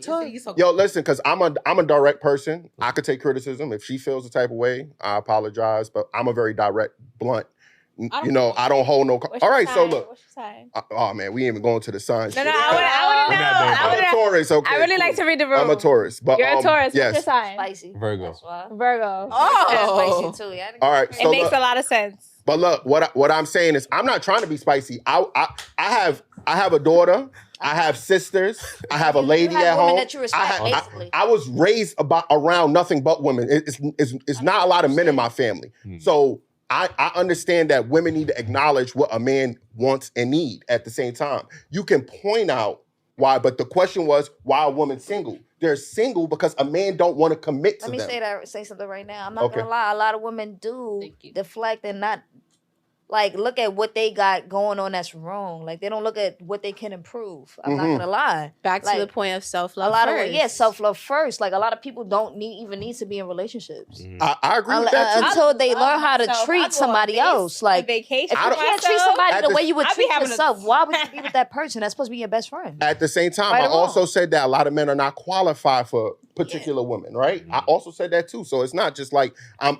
Yo, listen, because I'm a direct person. I could take criticism. If she feels the type of way, I apologize. But I'm a very direct, blunt. I don't hold no. All right, so look. What's your sign? Oh man, we ain't even going to the signs. No, I want to know. I'm a Taurus. Okay, I really like to read the room. I'm a Taurus, but You're a Taurus. yes. What's your sign? Spicy. Virgo. Virgo. Oh, spicy too. Yeah. All right, It so makes look, a lot of sense. But look, what I'm saying is, I'm not trying to be spicy. I have a daughter. I have sisters. I have a lady have at women home. that you respect, basically. I was raised around nothing but women. It's not a lot of men in my family. So I understand that women need to acknowledge what a man wants and need at the same time. You can point out why, but the question was, why a woman single? They're single because a man don't want to commit to them. Let me say something right now. I'm not gonna lie. A lot of women do deflect and not look at what they got going on that's wrong. Like they don't look at what they can improve. I'm not gonna lie. Back to the point of self-love. A lot first. of self-love first. Like a lot of people don't need to be in relationships. I agree with that too. Until they learn how to treat somebody else. Like vacation. if you can't treat somebody the way you would treat having yourself, why would you be with that person? That's supposed to be your best friend. At the same time, Right I or also said that a lot of men are not qualified for particular women, right? I also said that too. So it's not just like I'm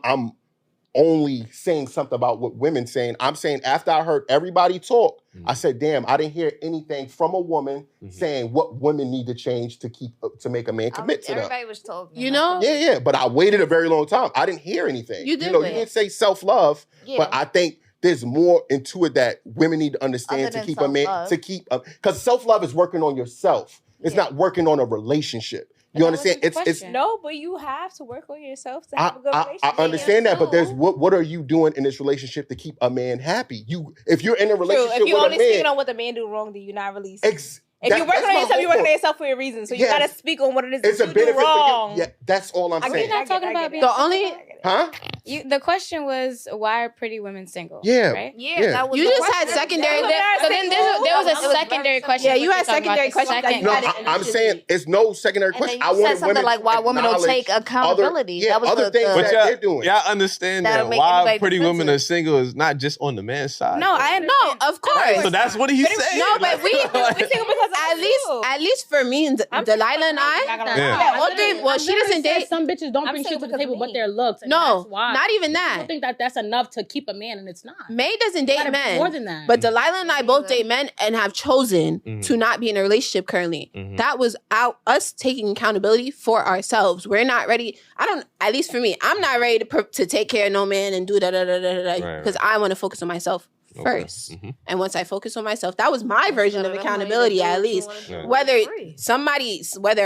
only saying something about what women saying. I'm saying after I heard everybody talk, I said, damn, I didn't hear anything from a woman saying what women need to change to make a man commit to them. Everybody was talking. You know? Yeah, but I waited a very long time. I didn't hear anything. You did You wait. didn't say self-love, Yeah. but I think there's more into it that women need to understand Other to than keep a man, self-love. to keep, because self-love is working on yourself. It's not working on a relationship. You understand? It's no, but you have to work on yourself to have a good relationship. I understand that, but there's what are you doing in this relationship to keep a man happy? If you're in a relationship True. If you with only a man, speaking on what the man do wrong, then you're not really. If you're working on yourself, you're working on yourself for a reason. So you gotta speak on what it is it's that a you do benefit wrong. for you. Yeah, that's all I'm saying. We're not talking about being The only Huh? The question was, why are pretty women single? Yeah. Right? Yeah. That was you the just question. had secondary. So then there was a secondary question. Yeah, you which had we talked about secondary the questions that second. you No, had I'm saying it's no secondary And question. then I you said wanted something women like why to women don't take acknowledge accountability. That was other the things But that y'all, they're doing. y'all understand That'll that make why anybody pretty women defensive. are single is not just on the man's side. No, I understand. No, of course. So that's what he's saying. No, but we single because at least for me and Delilah and I, she doesn't date. Some bitches don't bring shit to the table but their looks. And No, that's why. not even that. People think that that's enough to keep a man, and it's not. May doesn't date Gotta be men. more than that. But Delilah and I both date men and have chosen to not be in a relationship currently. That was us taking accountability for ourselves. We're not ready. At least for me, I'm not ready to take care of no man and do da-da-da-da-da because I want to focus on myself first. And once I focus on myself, that was my version of accountability, at least. Whether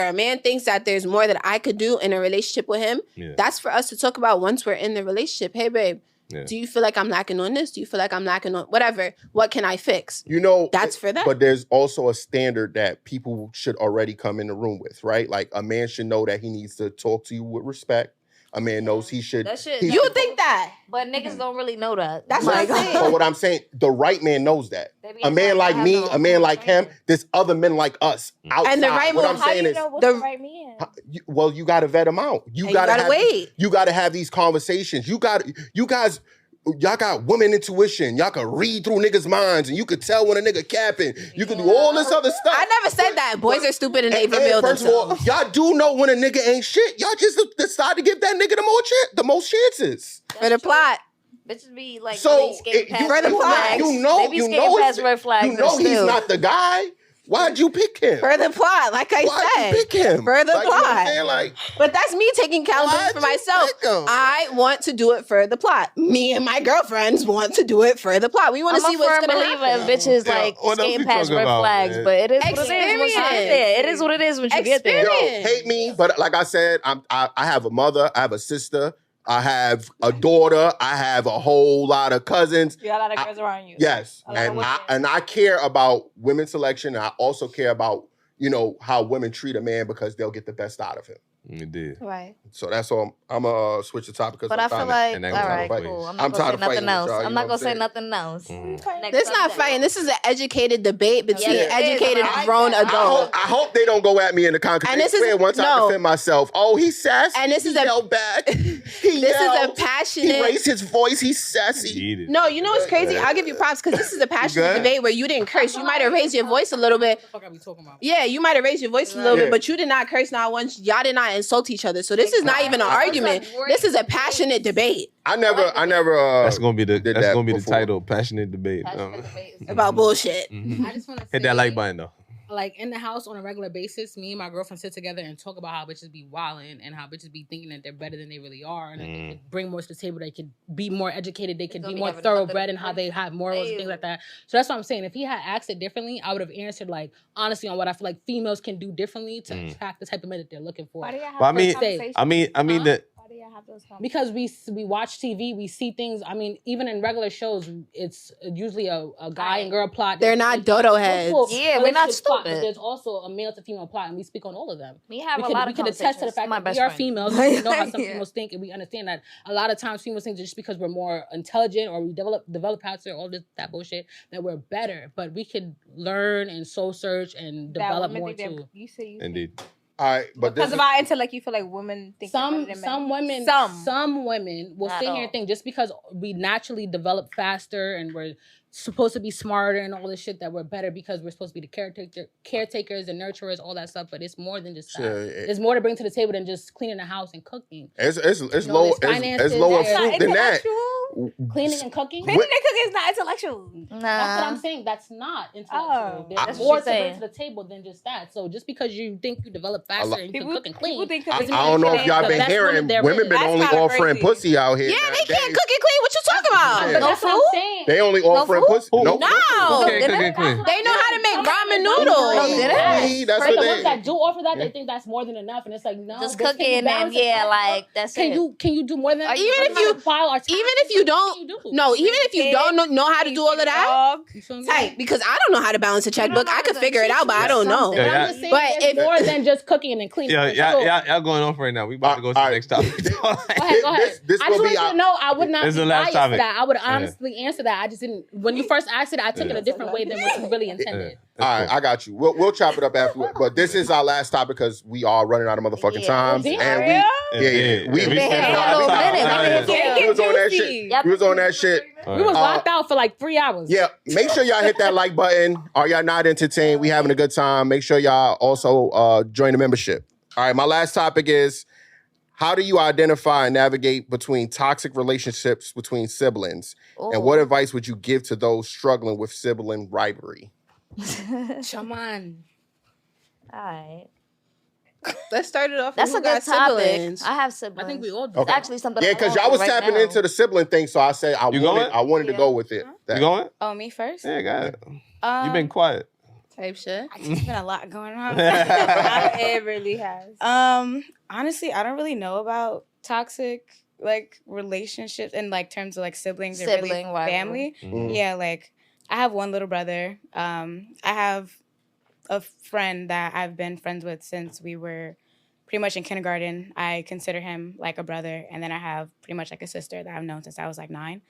a man thinks that there's more that I could do in a relationship with him, that's for us to talk about once we're in the relationship. Hey, babe, do you feel like I'm lacking on this? Do you feel like I'm lacking on whatever? What can I fix? You know, that's for that. But there's also a standard that people should already come in the room with, right? Like a man should know that he needs to talk to you with respect. A man knows he should. That shit. You would think that, but niggas don't really know that. That's what I'm saying. But what I'm saying, the right man knows that. A man like me, a man like him, there's other men like us outside. And the right what man, I'm how saying you is, know what's the right man? well, you got to vet them out. You gotta wait. You got to have these conversations. You guys. Y'all got woman intuition. Y'all can read through niggas' minds, and you could tell when a nigga capping. You can do all this other stuff. I never said that. Boys are stupid and they reveal first of all, themselves. y'all do know when a nigga ain't shit. Y'all just decide to give that nigga the most chances. For the plot. Bitches be like, So skating past for the red flags. you know, They be you skating know, past red flags. you know he's not the guy. Why'd you pick him? For the plot, like I Why'd said. you pick him? For the Like, you know what I'm plot. saying? Like, but that's me taking accountability for myself. I want to do it for the plot. Me and my girlfriends want to do it for the plot. We want to see what's going to happen. I'm a firm believer in bitches like skating past red flags, but it is what it is once you get there. It is what it is when you get there. Yo, hate me, but like I said, I have a mother, I have a sister, I have a daughter, I have a whole lot of cousins. You got a lot of girls around you. Yes, and I care about women's selection, and I also care about how women treat a man because they'll get the best out of him. You did. Right. So that's all. I'm gonna switch the topic because But I feel like, all right, cool. I'm not gonna say nothing else. I'm not gonna say nothing else. This not fighting. This is an educated debate between educated grown adults. I hope they don't go at me in the concrete. And this is once I defend myself. Oh, he's sassy. And this is he yelled back. This is a passionate. He raised his voice. He's sassy. No, you know what's crazy? I'll give you props because this is a passionate debate where you didn't curse. You might have raised your voice a little bit. What the fuck are we talking about? Yeah, you might have raised your voice a little bit, but you did not curse not once. Y'all did not insult each other. So this is not even an argument. This is a passionate debate. I never. That's gonna be the title. Passionate debate. About bullshit. I just want to Hit that like button though. Like in the house on a regular basis, me and my girlfriend sit together and talk about how bitches be wilding and how bitches be thinking that they're better than they really are and that they could bring more to the table. They could be more educated. They could be more thoroughbred in how they have morals and things like that. So that's what I'm saying. If he had asked it differently, I would have answered like honestly on what I feel like females can do differently to attract the type of men that they're looking for. Why do you have But I mean that. Because we watch TV, we see things. I mean, even in regular shows, it's usually a guy and girl plot. They're not dodo heads. Yeah, we're not stupid. But there's also a male to female plot, and we speak on all of them. We have we a can, lot we of can attest to the fact that we are females. We know how some females think, and we understand that a lot of times females think just because we're more intelligent or we develop faster, all that bullshit, that we're better. But we could learn and soul search and develop more too. Indeed. All right, but because of our intellect, you feel like women think some women will sit here and think just because we naturally develop faster and we're supposed to be smarter and all this shit that we're better because we're supposed to be the caretakers and nurturers, all that stuff. But it's more than just that. There's more to bring to the table than just cleaning the house and cooking. It's lower fruit than that. Cleaning and cooking? Cleaning and cooking is not intellectual. That's what I'm saying. That's not intellectual. There's that's more what to you're bring to the table than just that. So just because you think you develop faster and you can cook and clean, I don't know if y'all been hearing. Women been only offering pussy out here. Yeah, they can't cook and clean. What you talking about? Yeah. No food? They only offering pussy. No. No. They know how to make ramen noodles. That's For what the they. ones that do offer that, they think that's more than enough, and it's like no, Just but can you cooking balance and it out? like that's Can you do more than that? Even if you don't know how to do all of that, tight. Because I don't know how to balance a checkbook. I could figure it out, but I don't know. But I'm just saying, it's more than just cooking and cleaning. Y'all going off right now. We about to go to the next topic. Go ahead. This I just want you to know I would not This is be the last biased topic. for that. I would honestly answer that. I just didn't. When you first asked it, I took it a different way than what you really intended. All right, I got you. We'll chop it up afterward. But this is our last topic because we are running out of motherfucking time. And we was on that shit. We was on that shit. We was locked out for like 3 hours. Yeah, make sure y'all hit that like button. Are y'all not entertained? We having a good time. Make sure y'all also join the membership. All right, my last topic is, how do you identify and navigate between toxic relationships between siblings? And what advice would you give to those struggling with sibling rivalry? Come on. All right. Let's start it off. That's a good topic. Siblings. I have siblings. I think we all do. It's actually something. Yeah, because y'all was tapping into the sibling thing, so I said I wanted to go with it. You going? Oh, me first? Yeah, got it. You've been quiet. Type shit. It's been a lot going on. It really has. Honestly, I don't really know about toxic like relationships in like terms of like siblings or really family. Mm-hmm. Yeah, like I have one little brother. I have a friend that I've been friends with since we were pretty much in kindergarten. I consider him like a brother, and then I have pretty much like a sister that I've known since I was like 9.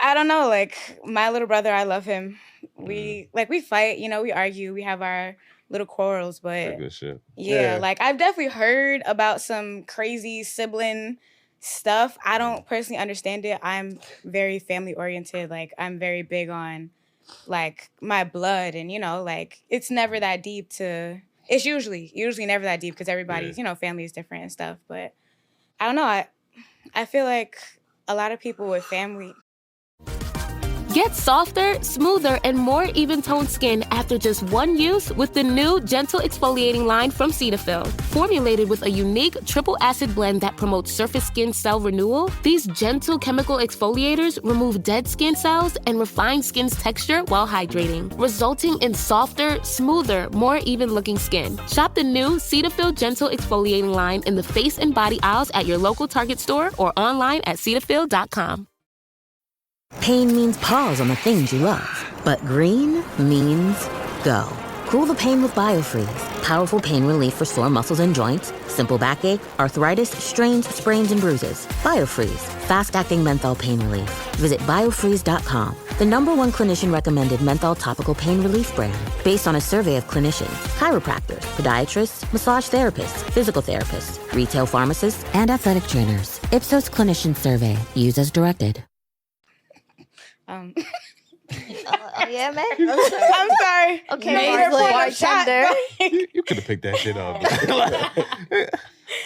I don't know, like my little brother, I love him. We fight, we argue, we have our little quarrels, but good shit. Yeah, like I've definitely heard about some crazy sibling stuff. I don't personally understand it. I'm very family oriented. Like I'm very big on like my blood, and like it's never that deep it's usually never that deep because everybody's, family is different and stuff. But I don't know. I feel like a lot of people with family. Get softer, smoother, and more even-toned skin after just one use with the new Gentle Exfoliating line from Cetaphil. Formulated with a unique triple acid blend that promotes surface skin cell renewal, these gentle chemical exfoliators remove dead skin cells and refine skin's texture while hydrating, resulting in softer, smoother, more even-looking skin. Shop the new Cetaphil Gentle Exfoliating line in the face and body aisles at your local Target store or online at Cetaphil.com. Pain means pause on the things you love, but green means go. Cool the pain with BioFreeze. Powerful pain relief for sore muscles and joints, simple backache, arthritis, strains, sprains, and bruises. BioFreeze, fast-acting menthol pain relief. Visit biofreeze.com, the #1 clinician-recommended menthol topical pain relief brand, based on a survey of clinicians, chiropractors, podiatrists, massage therapists, physical therapists, retail pharmacists, and athletic trainers. Ipsos Clinician Survey. Use as directed. Yeah, man. I'm sorry. Okay, bartender. You could have picked that shit up.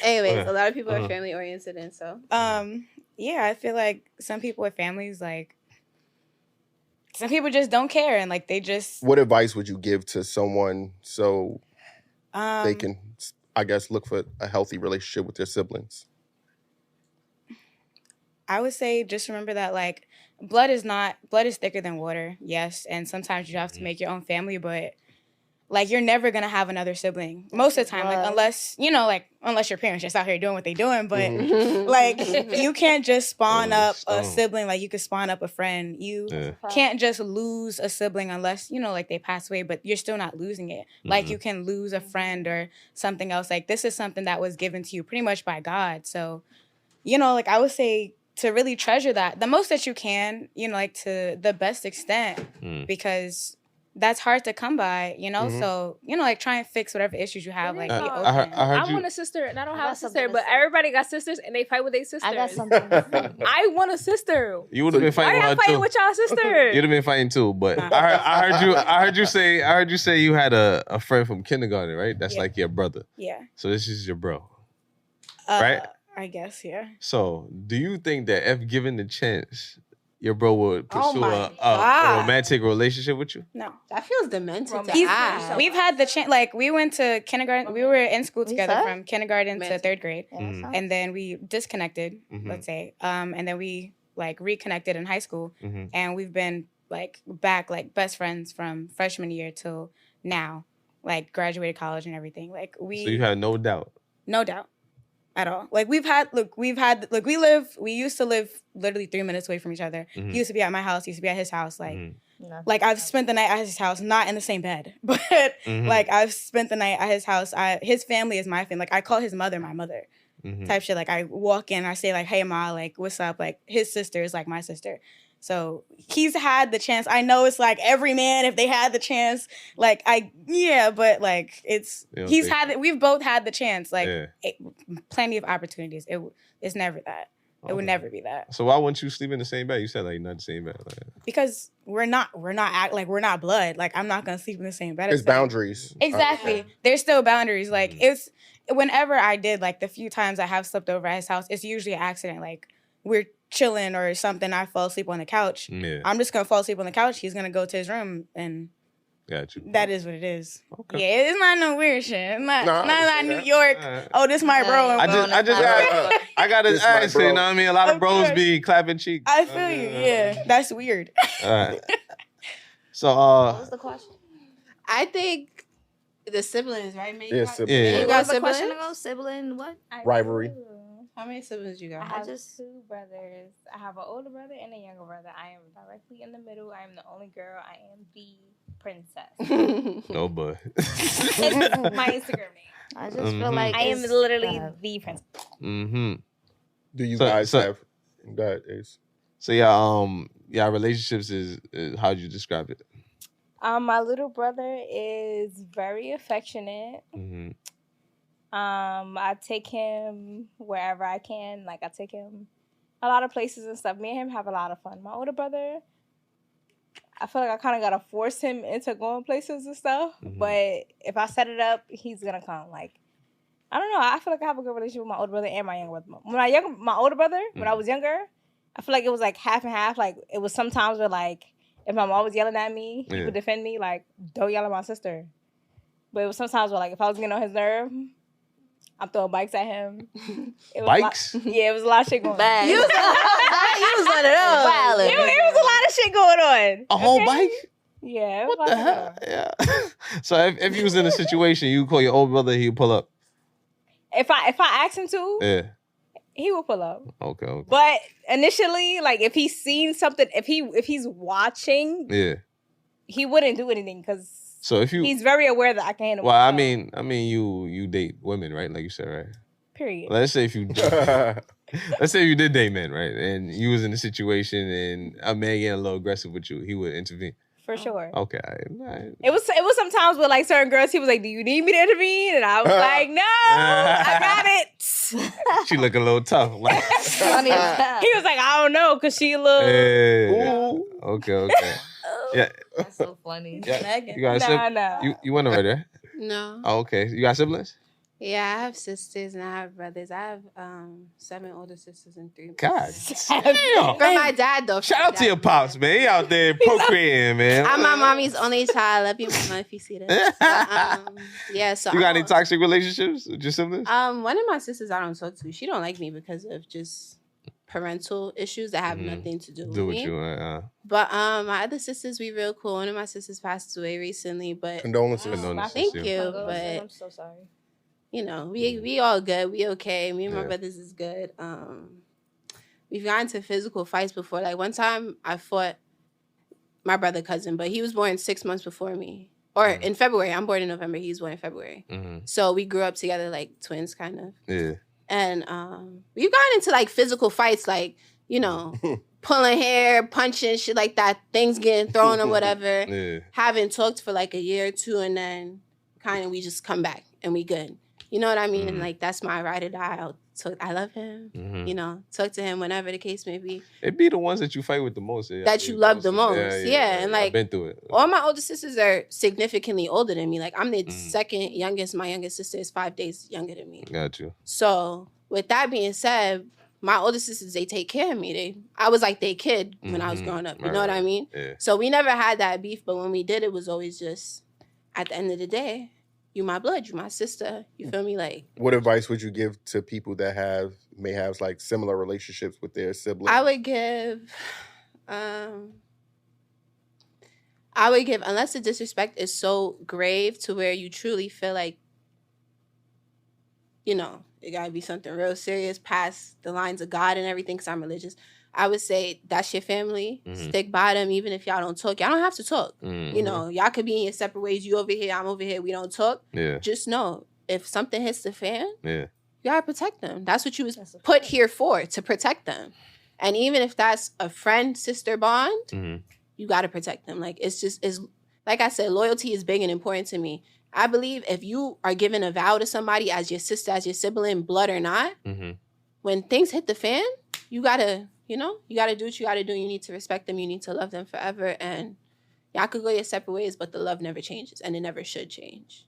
Anyways, a lot of people are family oriented, and so yeah, I feel like some people with families, like some people just don't care, and like they just. What advice would you give to someone so they can, I guess, look for a healthy relationship with their siblings? I would say just remember that like blood is thicker than water, yes, and sometimes you have to make your own family, but like you're never gonna have another sibling most of the time, like unless unless your parents just out here doing what they're doing, but like you can't just spawn up a sibling like you could spawn up a friend. You can't just lose a sibling unless like they pass away, but you're still not losing it. Like you can lose a friend or something else. Like this is something that was given to you pretty much by God, so like I would say to really treasure that the most that you can, like to the best extent, because that's hard to come by, so, like try and fix whatever issues you have. Like, I want a sister and I don't have a sister, but everybody got sisters and they fight with their sisters. I got something to say. I want a sister. You would have been fighting with her too. With y'all sister. You'd have been fighting too, but I heard you say you had a friend from kindergarten, right? That's like your brother. Yeah. So this is your bro, right? I guess, yeah. So, do you think that if given the chance, your bro would pursue a romantic relationship with you? No. That feels demented to He's- ask. We've had the chance, like, we went to kindergarten. We were in school together from kindergarten to third grade. And then we disconnected, let's say. And then we, like, reconnected in high school. And we've been, like, back, like, best friends from freshman year till now. Like, graduated college and everything. Like, So you had no doubt? No doubt. At all. Like, we used to live literally 3 minutes away from each other. Mhm. He used to be at my house, he used to be at his house. Like, No. like I've spent the night at his house, not in the same bed, but like I've spent the night at his house. His family is my family. Like, I call his mother my mother type shit. Like, I walk in, I say like, hey ma, like, what's up? Like, his sister is like my sister. So he's had the chance. I know it's like every man, if they had the chance, like but like we've both had the chance, like plenty of opportunities. It's never that. It would never be that. So why wouldn't you sleep in the same bed? You said like not the same bed. Like, Because we're not blood. Like, I'm not gonna sleep in the same bed. It's boundaries. Exactly. There's still boundaries. Like, it's whenever I did, like, the few times I have slept over at his house, it's usually an accident. Like, we're chilling or something, I fall asleep on the couch. Yeah. I'm just gonna fall asleep on the couch. He's gonna go to his room, and got you. that is what it is. Okay. Yeah, it's not no weird shit. It's not, Nah, not New York. Oh, this my bro. I gotta This my ask, bro. you know what I mean? A lot of bros course. be clapping cheeks. I feel you. Yeah, that's weird. All right. So What was the question? I think the siblings, right? Maybe Yeah, siblings. You Yeah. got What was the siblings? question ago? Sibling what? Rivalry. How many siblings you got? I have two brothers. I have an older brother and a younger brother. I am directly in the middle. I am the only girl. I am the princess. Oh boy. It's my Instagram name. I just feel like I am it's, literally the princess. Mm-hmm. Do you guys have that, Ace? So yeah, relationships is how'd you describe it? My little brother is very affectionate. Mm-hmm. I take him wherever I can. Like, I take him a lot of places and stuff. Me and him have a lot of fun. My older brother, I feel like I kind of gotta force him into going places and stuff. But if I set it up, he's gonna come. Like, I don't know. I feel like I have a good relationship with my older brother and my younger brother. My older brother, when I was younger, I feel like it was like half and half. Like, it was sometimes where, like, if my mom was yelling at me, he would defend me. Like, don't yell at my sister. But it was sometimes where, like, if I was getting on his nerve, I'm throwing bikes at him. It was Bikes? Yeah, it was a lot of shit going on. Bad. You was one of those. Violent. It was a lot of shit going on. A whole bike? Yeah. What the hell? Yeah. So if you was in a situation, you call your old brother, he'd pull up. If I asked him to, Yeah. he will pull up. Okay. But initially, like, if he's seen something, if he's watching, Yeah. he wouldn't do anything because So if you, he's very aware that I can handle. well, I myself. mean, you date women, right? Like you said, right? Period. Let's say if you did date men, right? And you was in a situation and a man getting a little aggressive with you, he would intervene. For sure. Okay. All right. It was sometimes with, like, certain girls, he was like, "Do you need me to intervene?" And I was like, "No, I got it." She look a little tough. Like, He was like, "I don't know," because she looked. yeah. Okay. Yeah. That's so funny. Yeah. You got a sibling? Nah. You went already, right? No. Oh, okay. You got siblings? Yeah, I have sisters and I have brothers. I have 7 older sisters and 3 God brothers. damn. From my dad, though. Shout out to your pops, man. He out there procreating, man. I'm my mommy's only child. Love you, mama, if you see this. But, yeah, so You got any toxic relationships with your siblings? one of my sisters I don't talk to. She don't like me because of just parental issues that have nothing to do with me. You. But my other sisters, we real cool. One of my sisters passed away recently, but Condolences. Thank you, I'm but so sorry. you know, we all good. We okay. Me and my brothers is good. We've gotten into physical fights before. Like, one time I fought my brother cousin, but he was born 6 months before me. Or in February. I'm born in November. He was born in February. So we grew up together like twins, kind of. Yeah. And we've gotten into, like, physical fights, like, you know, pulling hair, punching, shit like that, things getting thrown or whatever. Yeah. Haven't talked for like a year or two, and then kind of we just come back and we good. You know what I mean? And, like, that's my ride or die. I love him. You know, talk to him whenever the case may be. It be the ones that you fight with the most. Yeah, That you love the most. Yeah. And, like, I've been through it. all my older sisters are significantly older than me. Like, I'm the second youngest. My youngest sister is 5 days younger than me. Got you. So with that being said, my older sisters, they take care of me. I was like their kid when I was growing up. You know what I mean? Yeah. So we never had that beef, but when we did, it was always just, at the end of the day, you my blood, you my sister. You feel me? Like, what advice would you give to people that may have like similar relationships with their siblings? I would give, unless the disrespect is so grave to where you truly feel like, you know, it gotta be something real serious past the lines of God and everything, because I'm religious. I would say that's your family. Stick by them, even if y'all don't talk. Y'all don't have to talk. You know, y'all could be in your separate ways. You over here, I'm over here. We don't talk. Yeah. Just know, if something hits the fan, yeah, you gotta protect them. That's what you was put here for, to protect them. And even if that's a friend-sister bond, you gotta protect them. Like, it's like I said, loyalty is big and important to me. I believe if you are giving a vow to somebody as your sister, as your sibling, blood or not, when things hit the fan, you gotta, you know, you gotta do what you gotta do. You need to respect them. You need to love them forever. And y'all could go your separate ways, but the love never changes, and it never should change.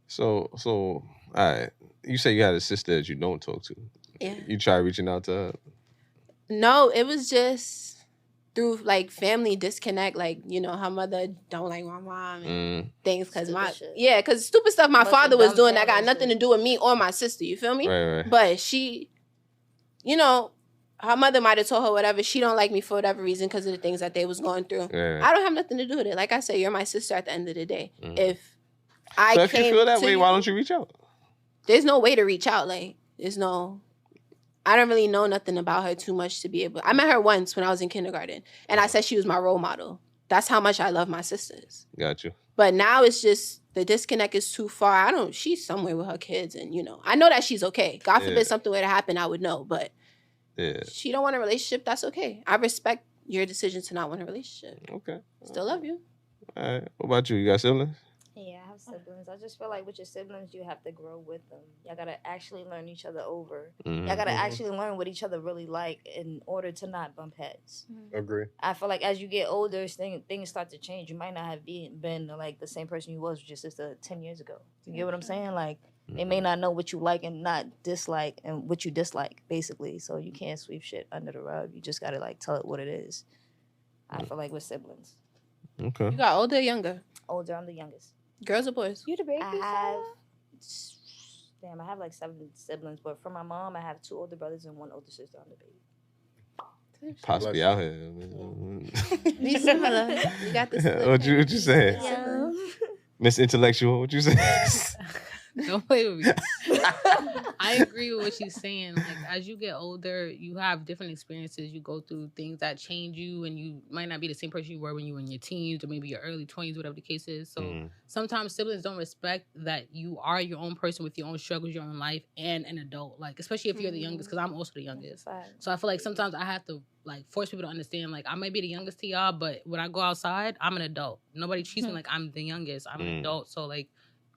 So, all right. You say you had a sister that you don't talk to. Yeah. You try reaching out to her? No, it was just through like family disconnect. Like, you know, her mother don't like my mom and things because because stupid stuff my father was doing that got nothing to do with me or my sister. You feel me? Right. But she, you know, her mother might have told her whatever. She don't like me for whatever reason because of the things that they was going through. Yeah. I don't have nothing to do with it. Like I said, you're my sister at the end of the day. If if you feel that way, why don't you reach out? There's no way to reach out. Like, I don't really know nothing about her too much to be able. I met her once when I was in kindergarten, and I said she was my role model. That's how much I love my sisters. Got you. But now it's just the disconnect is too far. She's somewhere with her kids, and you know, I know that she's okay. God forbid something were to happen, I would know. But she don't want a relationship. That's okay. I respect your decision to not want a relationship. Okay. Still love you. All right. What about you? You got siblings? Yeah, I have siblings. I just feel like with your siblings, you have to grow with them. Y'all gotta actually learn each other over. Y'all gotta actually learn what each other really like in order to not bump heads. Agree. I feel like as you get older, things start to change. You might not have been like the same person you was with your sister 10 years ago. You get what I'm saying? Like, they may not know what you like and not dislike and what you dislike, basically. So you can't sweep shit under the rug. You just gotta like tell it what it is. I feel like with siblings. Okay. You got older or younger? Older, I'm the youngest. Girls or boys? You the baby? I have like 7 siblings, but from my mom, I have 2 older brothers and 1 older sister. I'm the baby. Pops be out here. Be similar. You got this. What you saying? Yeah. Miss Intellectual, what you saying? Don't play with me. I agree with what she's saying. Like, as you get older, you have different experiences. You go through things that change you, and you might not be the same person you were when you were in your teens or maybe your early 20s, whatever the case is. So sometimes siblings don't respect that you are your own person with your own struggles, your own life, and an adult. Like, especially if you're the youngest, because I'm also the youngest. So I feel like sometimes I have to like force people to understand, like, I might be the youngest to y'all, but when I go outside, I'm an adult. Nobody treats me like I'm the youngest. I'm an adult. So like,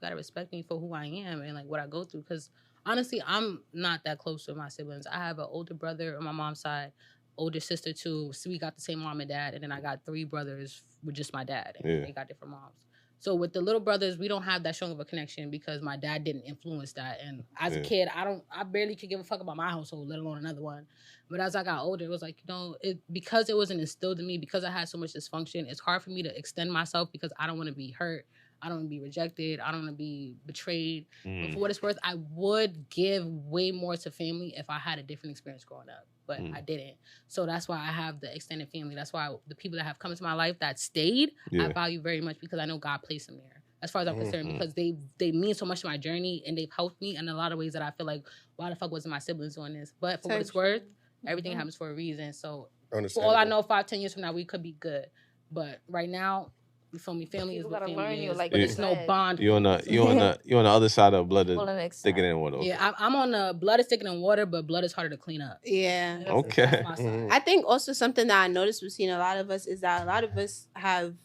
gotta respect me for who I am and like what I go through, because honestly I'm not that close to my siblings. I have an older brother on my mom's side, older sister too, so we got the same mom and dad, and then I got 3 brothers with just my dad, and they got different moms. So with the little brothers, we don't have that strong of a connection because my dad didn't influence that, and as a kid I barely could give a fuck about my household, let alone another one. But as I got older, it was like, you know, because it wasn't instilled in me, because I had so much dysfunction, it's hard for me to extend myself because I don't want to be hurt. I don't want to be rejected. I don't want to be betrayed. But for what it's worth, I would give way more to family if I had a different experience growing up. But I didn't. So that's why I have the extended family. That's why the people that have come into my life that stayed, I value very much because I know God placed them there. As far as I'm concerned, because they mean so much to my journey and they've helped me in a lot of ways that I feel like, why the fuck wasn't my siblings doing this? But for what it's worth, everything happens for a reason. So for all I know, 5-10 years from now, we could be good. But right now, you feel me? Family is what family is. Like, but there's no bond. You on the other side of blood is thicker than water. Okay. Yeah, I'm on the blood is thicker than water, but blood is harder to clean up. Yeah. Okay. That's my side. I think also something that I noticed between a lot of us is that a lot of us have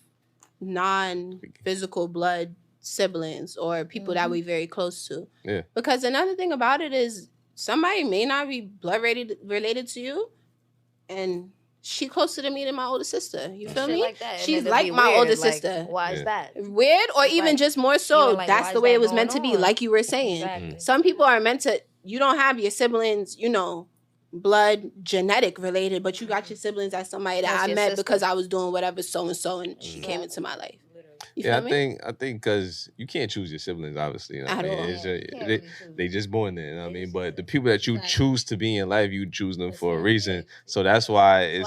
non-physical blood siblings or people that we're very close to. Yeah. Because another thing about it is somebody may not be blood related to you, and she closer to me than my older sister. You feel me? Like that. She's like my older sister. Why is that? Weird, or even just more so. Like, that's the way it was meant to be, like you were saying. Exactly. Some people are meant to you don't have your siblings, you know, blood genetic related, but you got your siblings as somebody that I met because I was doing whatever so and she came into my life. You feel me? I think because you can't choose your siblings, obviously. You know what I mean? They just born there. You know what I mean? But the people that you choose to be in life, you choose them for a reason. So that's why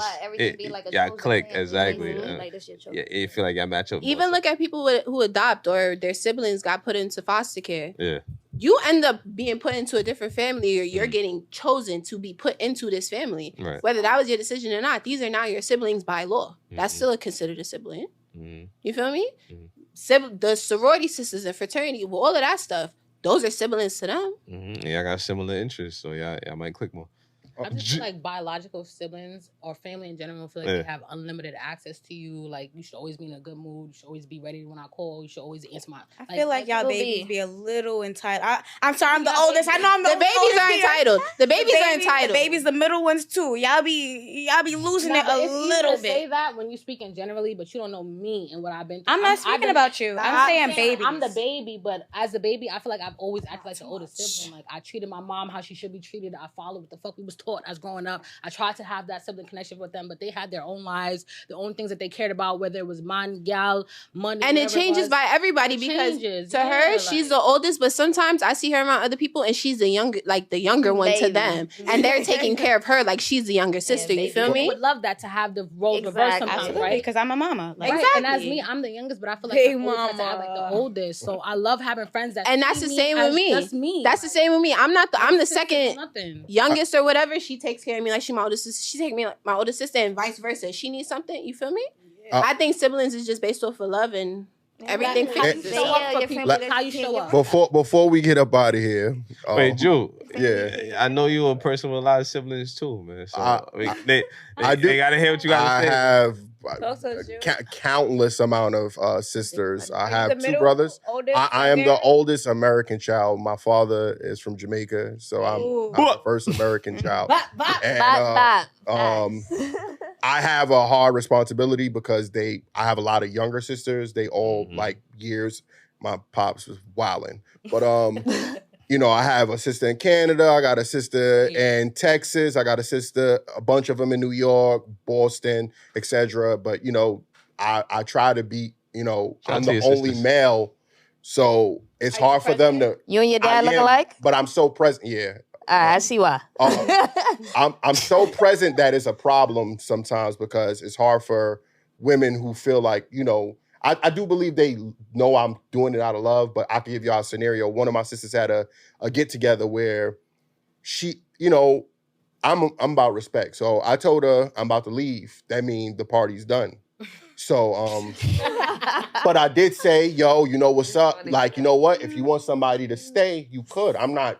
click exactly. You feel like I match up. Even look at people who adopt or their siblings got put into foster care. Yeah. You end up being put into a different family, or you're getting chosen to be put into this family. Right. Whether that was your decision or not, these are now your siblings by law. That's still considered a sibling. You feel me? The sorority sisters and fraternity, well, all of that stuff, those are siblings to them. Yeah, I got similar interests, so yeah, I might click more. I just feel like biological siblings or family in general feel like they have unlimited access to you. Like, you should always be in a good mood. You should always be ready when I call. You should always answer my... I feel like y'all babies be a little entitled. I'm sorry, I'm the oldest. I know I'm the babies are entitled. The babies are entitled. The babies, the middle ones too. Y'all be losing it a little bit. Say that when you speaking generally, but you don't know me and what I've been through. I'm not speaking about you. I'm saying babies. I'm the baby, but as a baby, I feel like I've always acted like the oldest sibling. Like, I treated my mom how she should be treated. I followed what the fuck we was taught as growing up. I tried to have that sibling connection with them, but they had their own lives, their own things that they cared about, whether it was man, gal, money. And it changes by everybody because to her, she's the oldest, but sometimes I see her around other people and she's the younger one to them. And they're taking care of her like she's the younger sister. You feel me? I would love that to have the role reversed sometimes, right? Because I'm a mama. Like, exactly. And as me, I'm the youngest, but I feel like I always have to have like the oldest. So I love having friends that and that's the same with me. That's me. That's the same with me. I'm the second youngest or whatever. She takes care of me like she my older sister. She take me like my older sister and vice versa. If she needs something, you feel me? I think siblings is just based off of love and everything fixes. How you show up. Before we get up out of here. Wait, Drew. Yeah. I know you're a person with a lot of siblings too, man. So they do. gotta hear what you gotta say. I have countless amount of sisters. I have two brothers. I am the oldest American child. My father is from Jamaica, so I'm the first American child. I have a hard responsibility because I have a lot of younger sisters. They all like years. My pops was wilding, but you know, I have a sister in Canada. I got a sister in Texas. I got a sister, a bunch of them in New York, Boston, etc. But, you know, I try to be, you know, I'm the only male. So it's hard for them to... You and your dad look alike? But I'm so present. Yeah. I see why. I'm so present that it's a problem sometimes because it's hard for women who feel like, you know, I do believe they know I'm doing it out of love, but I can give y'all a scenario. One of my sisters had a get-together where she, you know, I'm about respect. So I told her I'm about to leave. That means the party's done. So, but I did say, yo, you know what's up? Like, you know what? If you want somebody to stay, you could. I'm not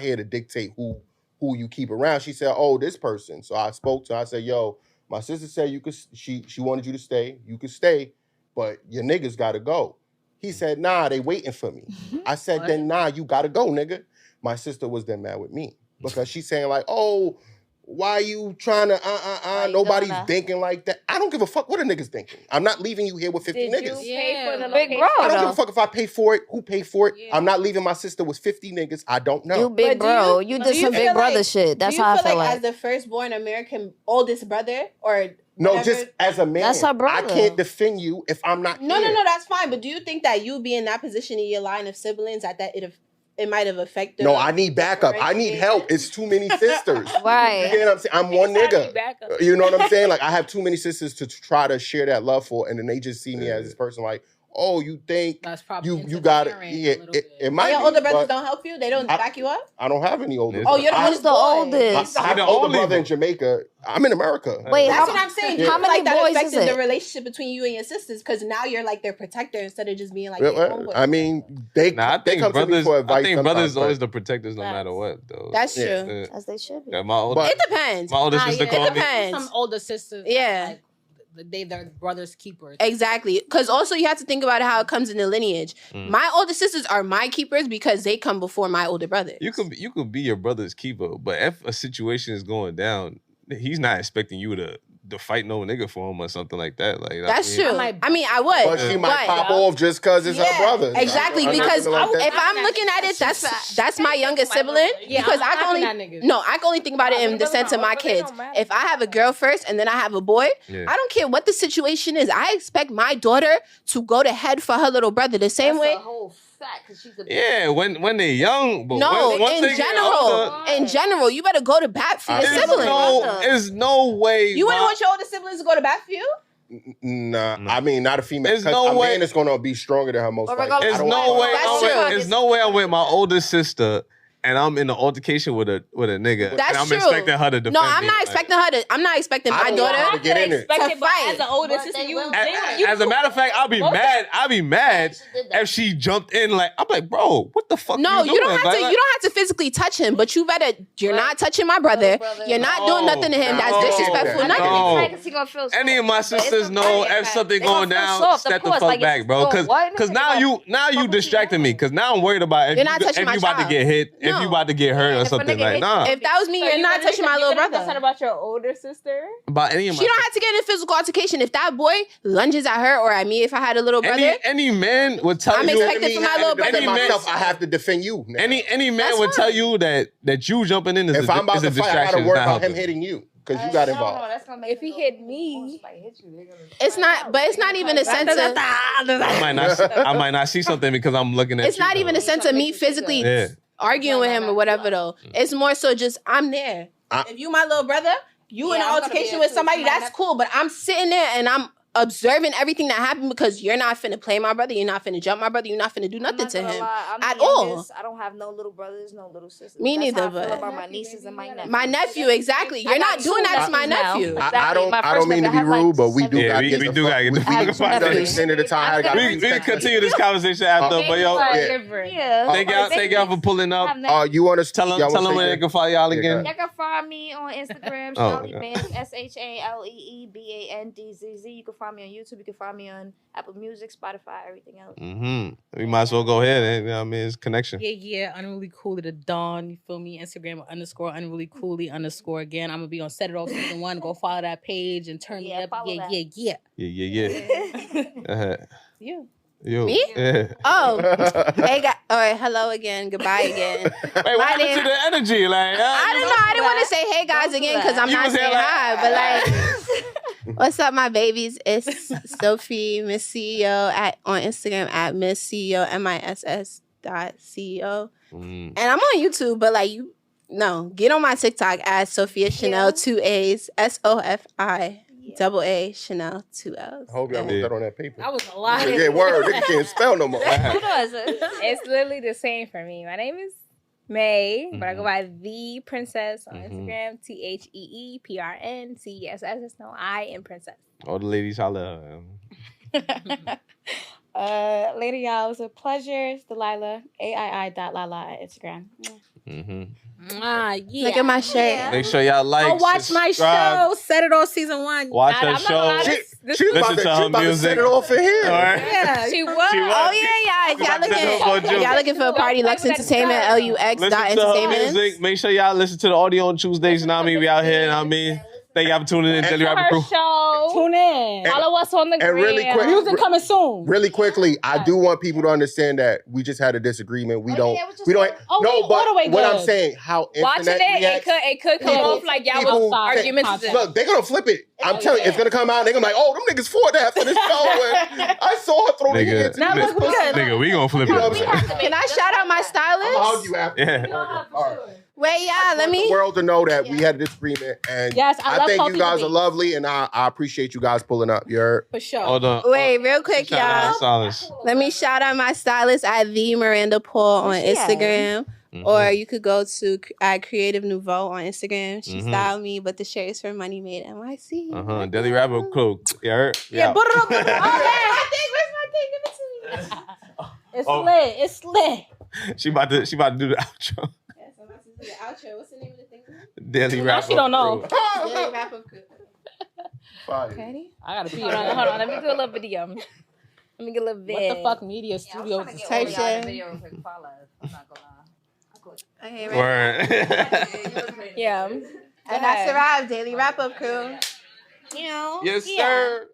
here to dictate who you keep around. She said, oh, this person. So I spoke to her. I said, yo, my sister said you could. She wanted you to stay. You could stay. But your niggas gotta go. He said, nah, they waiting for me. I said, then nah, you gotta go, nigga. My sister was then mad with me because she's saying like, oh, why you trying to, nobody's thinking like that. I don't give a fuck what a nigga's thinking. I'm not leaving you here with 50 niggas. You pay for the big bro. I don't give a fuck if I pay for it, who paid for it. Yeah. I'm not leaving my sister with 50 niggas. I don't know. You big bro. You did some big brother shit. That's how I feel like. As the firstborn American oldest brother or... No, just as a man. That's her brother. I can't defend you if I'm not No, here. No, that's fine. But do you think that you be in that position in your line of siblings that it might have affected? No, I need backup. I need help. It's too many sisters. Right. You know what I'm saying? I'm one nigga. You know what I'm saying? Like, I have too many sisters to try to share that love for, and then they just see me as this person like, oh, you think you got it? Yeah, it might. Your be, older brothers don't help you? They don't back you up? I don't have any older. Oh, you're the oldest. I have an older brother in Jamaica. I'm in America. Wait, that's what I'm saying. How many that boys affected is it? the relationship between you and your sisters because now you're like their protector instead of just being like their homeboy. I mean, they come to me for advice. I think brothers always the protectors no matter what, though. That's true. As they should be. Yeah, it depends. My older sister called me. It depends. Some older sisters. Yeah. Their brother's keepers. Exactly. Because also you have to think about how it comes in the lineage. My older sisters are my keepers because they come before my older brothers. You could be your brother's keeper, but if a situation is going down, he's not expecting you to to fight no nigga for him or something like that. Like that's true. I mean, I would. But she might pop off just because it's her brother. Exactly, because if I'm looking at it, that's my youngest sibling. Because I can only think about it in the sense of my kids. If I have a girl first and then I have a boy, I don't care what the situation is. I expect my daughter to go to head for her little brother the same way. Yeah, when they're young. But No, once in they get older, in general, you better go to bat for your sibling. There's no way. You wouldn't want your older siblings to go to bat for you? Nah, I mean, not a female. There's no a way. man is going to be stronger than her most likely. There's no way. There's no way I'm with my older sister and I'm in an altercation with a nigga. That's and I'm true. expecting her to defend No, I'm me. not expecting her to. I'm not expecting my daughter to get in it. to fight. As an older sister, As a matter of fact, I'll be mad if she jumped in. Like I'm like, bro, what the fuck? No, you you don't doing? have to. You don't have to physically touch him, but you better. You're not touching my brother. You're not doing nothing to him that's disrespectful. Nothing. Any of my sisters know if something going down, step the fuck back, bro. Because now you distracted me. Because now I'm worried about if you about to get hit, if you about to get hurt or something like nah. If that was me, you're not touching my little brother. Concerned about your older sister? About any of my She don't have to get in a physical altercation. If that boy lunges at her or at me, if I had a little brother, any man would tell I'm you. expecting for my little brother. I have to defend you. Now. Any man would tell you that you jumping in is if a, I'm about is a to fight, I distraction. gotta worry It's not about him helping. hitting you because you got involved. If he hit me, it's not. But it's not even a sense of. I might not see something because I'm looking at. It's not even a sense of me physically arguing with him or whatever. Though it's more so just I'm there. If you my little brother, you in an altercation with somebody, that's cool. But I'm sitting there and I'm observing everything that happened because you're not finna play my brother, you're not finna jump my brother, you're not finna do nothing to him at all. I don't have no little brothers, no little sisters. Me That's neither, how I feel but about my nieces and my nephew. My nephew, exactly. You're not doing that to my nephew. I don't mean to be rude, but we do gotta get the fuck out. Extended the time. We can continue this conversation after, but yo, thank y'all for pulling up. You want to tell them where they can follow y'all again? Y'all can find me on Instagram, Shaleebandz, SHALEEBANDZZ. You can find me on YouTube. You can find me on Apple Music, Spotify, everything else. We might as well go ahead. And, I mean, it's connection. Yeah. Unruly Coolly the Dawn. You feel me? Instagram _Unruly Coolly _ again. I'm gonna be on Set It Off Season 1. Go follow that page and turn me up. Yeah. You. Yo. Me? Yeah. Oh. Hey, guys. All right. Hello again. Goodbye again. Wait, what happened to the energy? Like, I don't know. I didn't want to say hey guys again because I'm not saying hi, but like, what's up, my babies? It's Sophie, Miss CEO on Instagram at Miss CEO MISS.CEO. And I'm on YouTube, but like get on my TikTok at Sophia Chanel 2 A's SOFIAA Chanel 2 L's. I hope y'all wrote that on that paper. That was a lot. Yeah, word. Nigga can't spell no more. It's literally the same for me. My name is May, but I go by The Princess on Instagram. TheePrncess. There's no I in Princess. All the ladies holla. Later, y'all. It was a pleasure. It's Delilah. AII.Lala at Instagram. Yeah. Look at my shirt. Make sure y'all like. Watch my show. Set It Off Season 1. Watch her show. She about to set it off for him. Yeah, she was. Oh yeah. If y'all looking for a party, Lux Entertainment, LUX.entertainment. Make sure y'all listen to the audio on Tuesdays. You know what I mean? We out here. You know what I mean? Thank y'all for tuning in. Dailyrapupcrew. Show. Tune in. Follow us on the gram. Really quick, Music coming soon. Really quickly, I do want people to understand that we just had a disagreement. What I'm saying, how watching it could come off like y'all was arguments. Look, they're gonna flip it. I'm telling you, it's gonna come out. They're gonna be like, oh, them niggas fought after this show. I saw her throw the hands. Nigga, we gonna flip it. Can I shout out my stylist? I'll hug you after. Yeah. All right. Wait, yeah, let me. The world to know that we had a disagreement, and yes, I think you guys are lovely, and I appreciate you guys pulling up. You heard? For sure. Hold on. Wait, real quick, y'all. Let me shout out my stylist at The Miranda Paul on Instagram. Or you could go to at Creative Nouveau on Instagram. She styled me, but the shirt is for Money Made NYC. Dailyrapupcrew. You heard? Yeah. Put it up. Where's my thing? Give it to me. It's lit. It's lit. She about to do the outro. Yes, I'm about to do the outro. What's the name of the thing? Dailyrapupcrew. She don't know. Dailyrapupcrew. Ready? I gotta pee. Hold on. Let me do a little video. Let me get a little vid. What the fuck media studios is type shit. I'm not gonna lie. Okay, Word. Yeah. And that's the rap, Dailyrapupcrew. Yes, sir.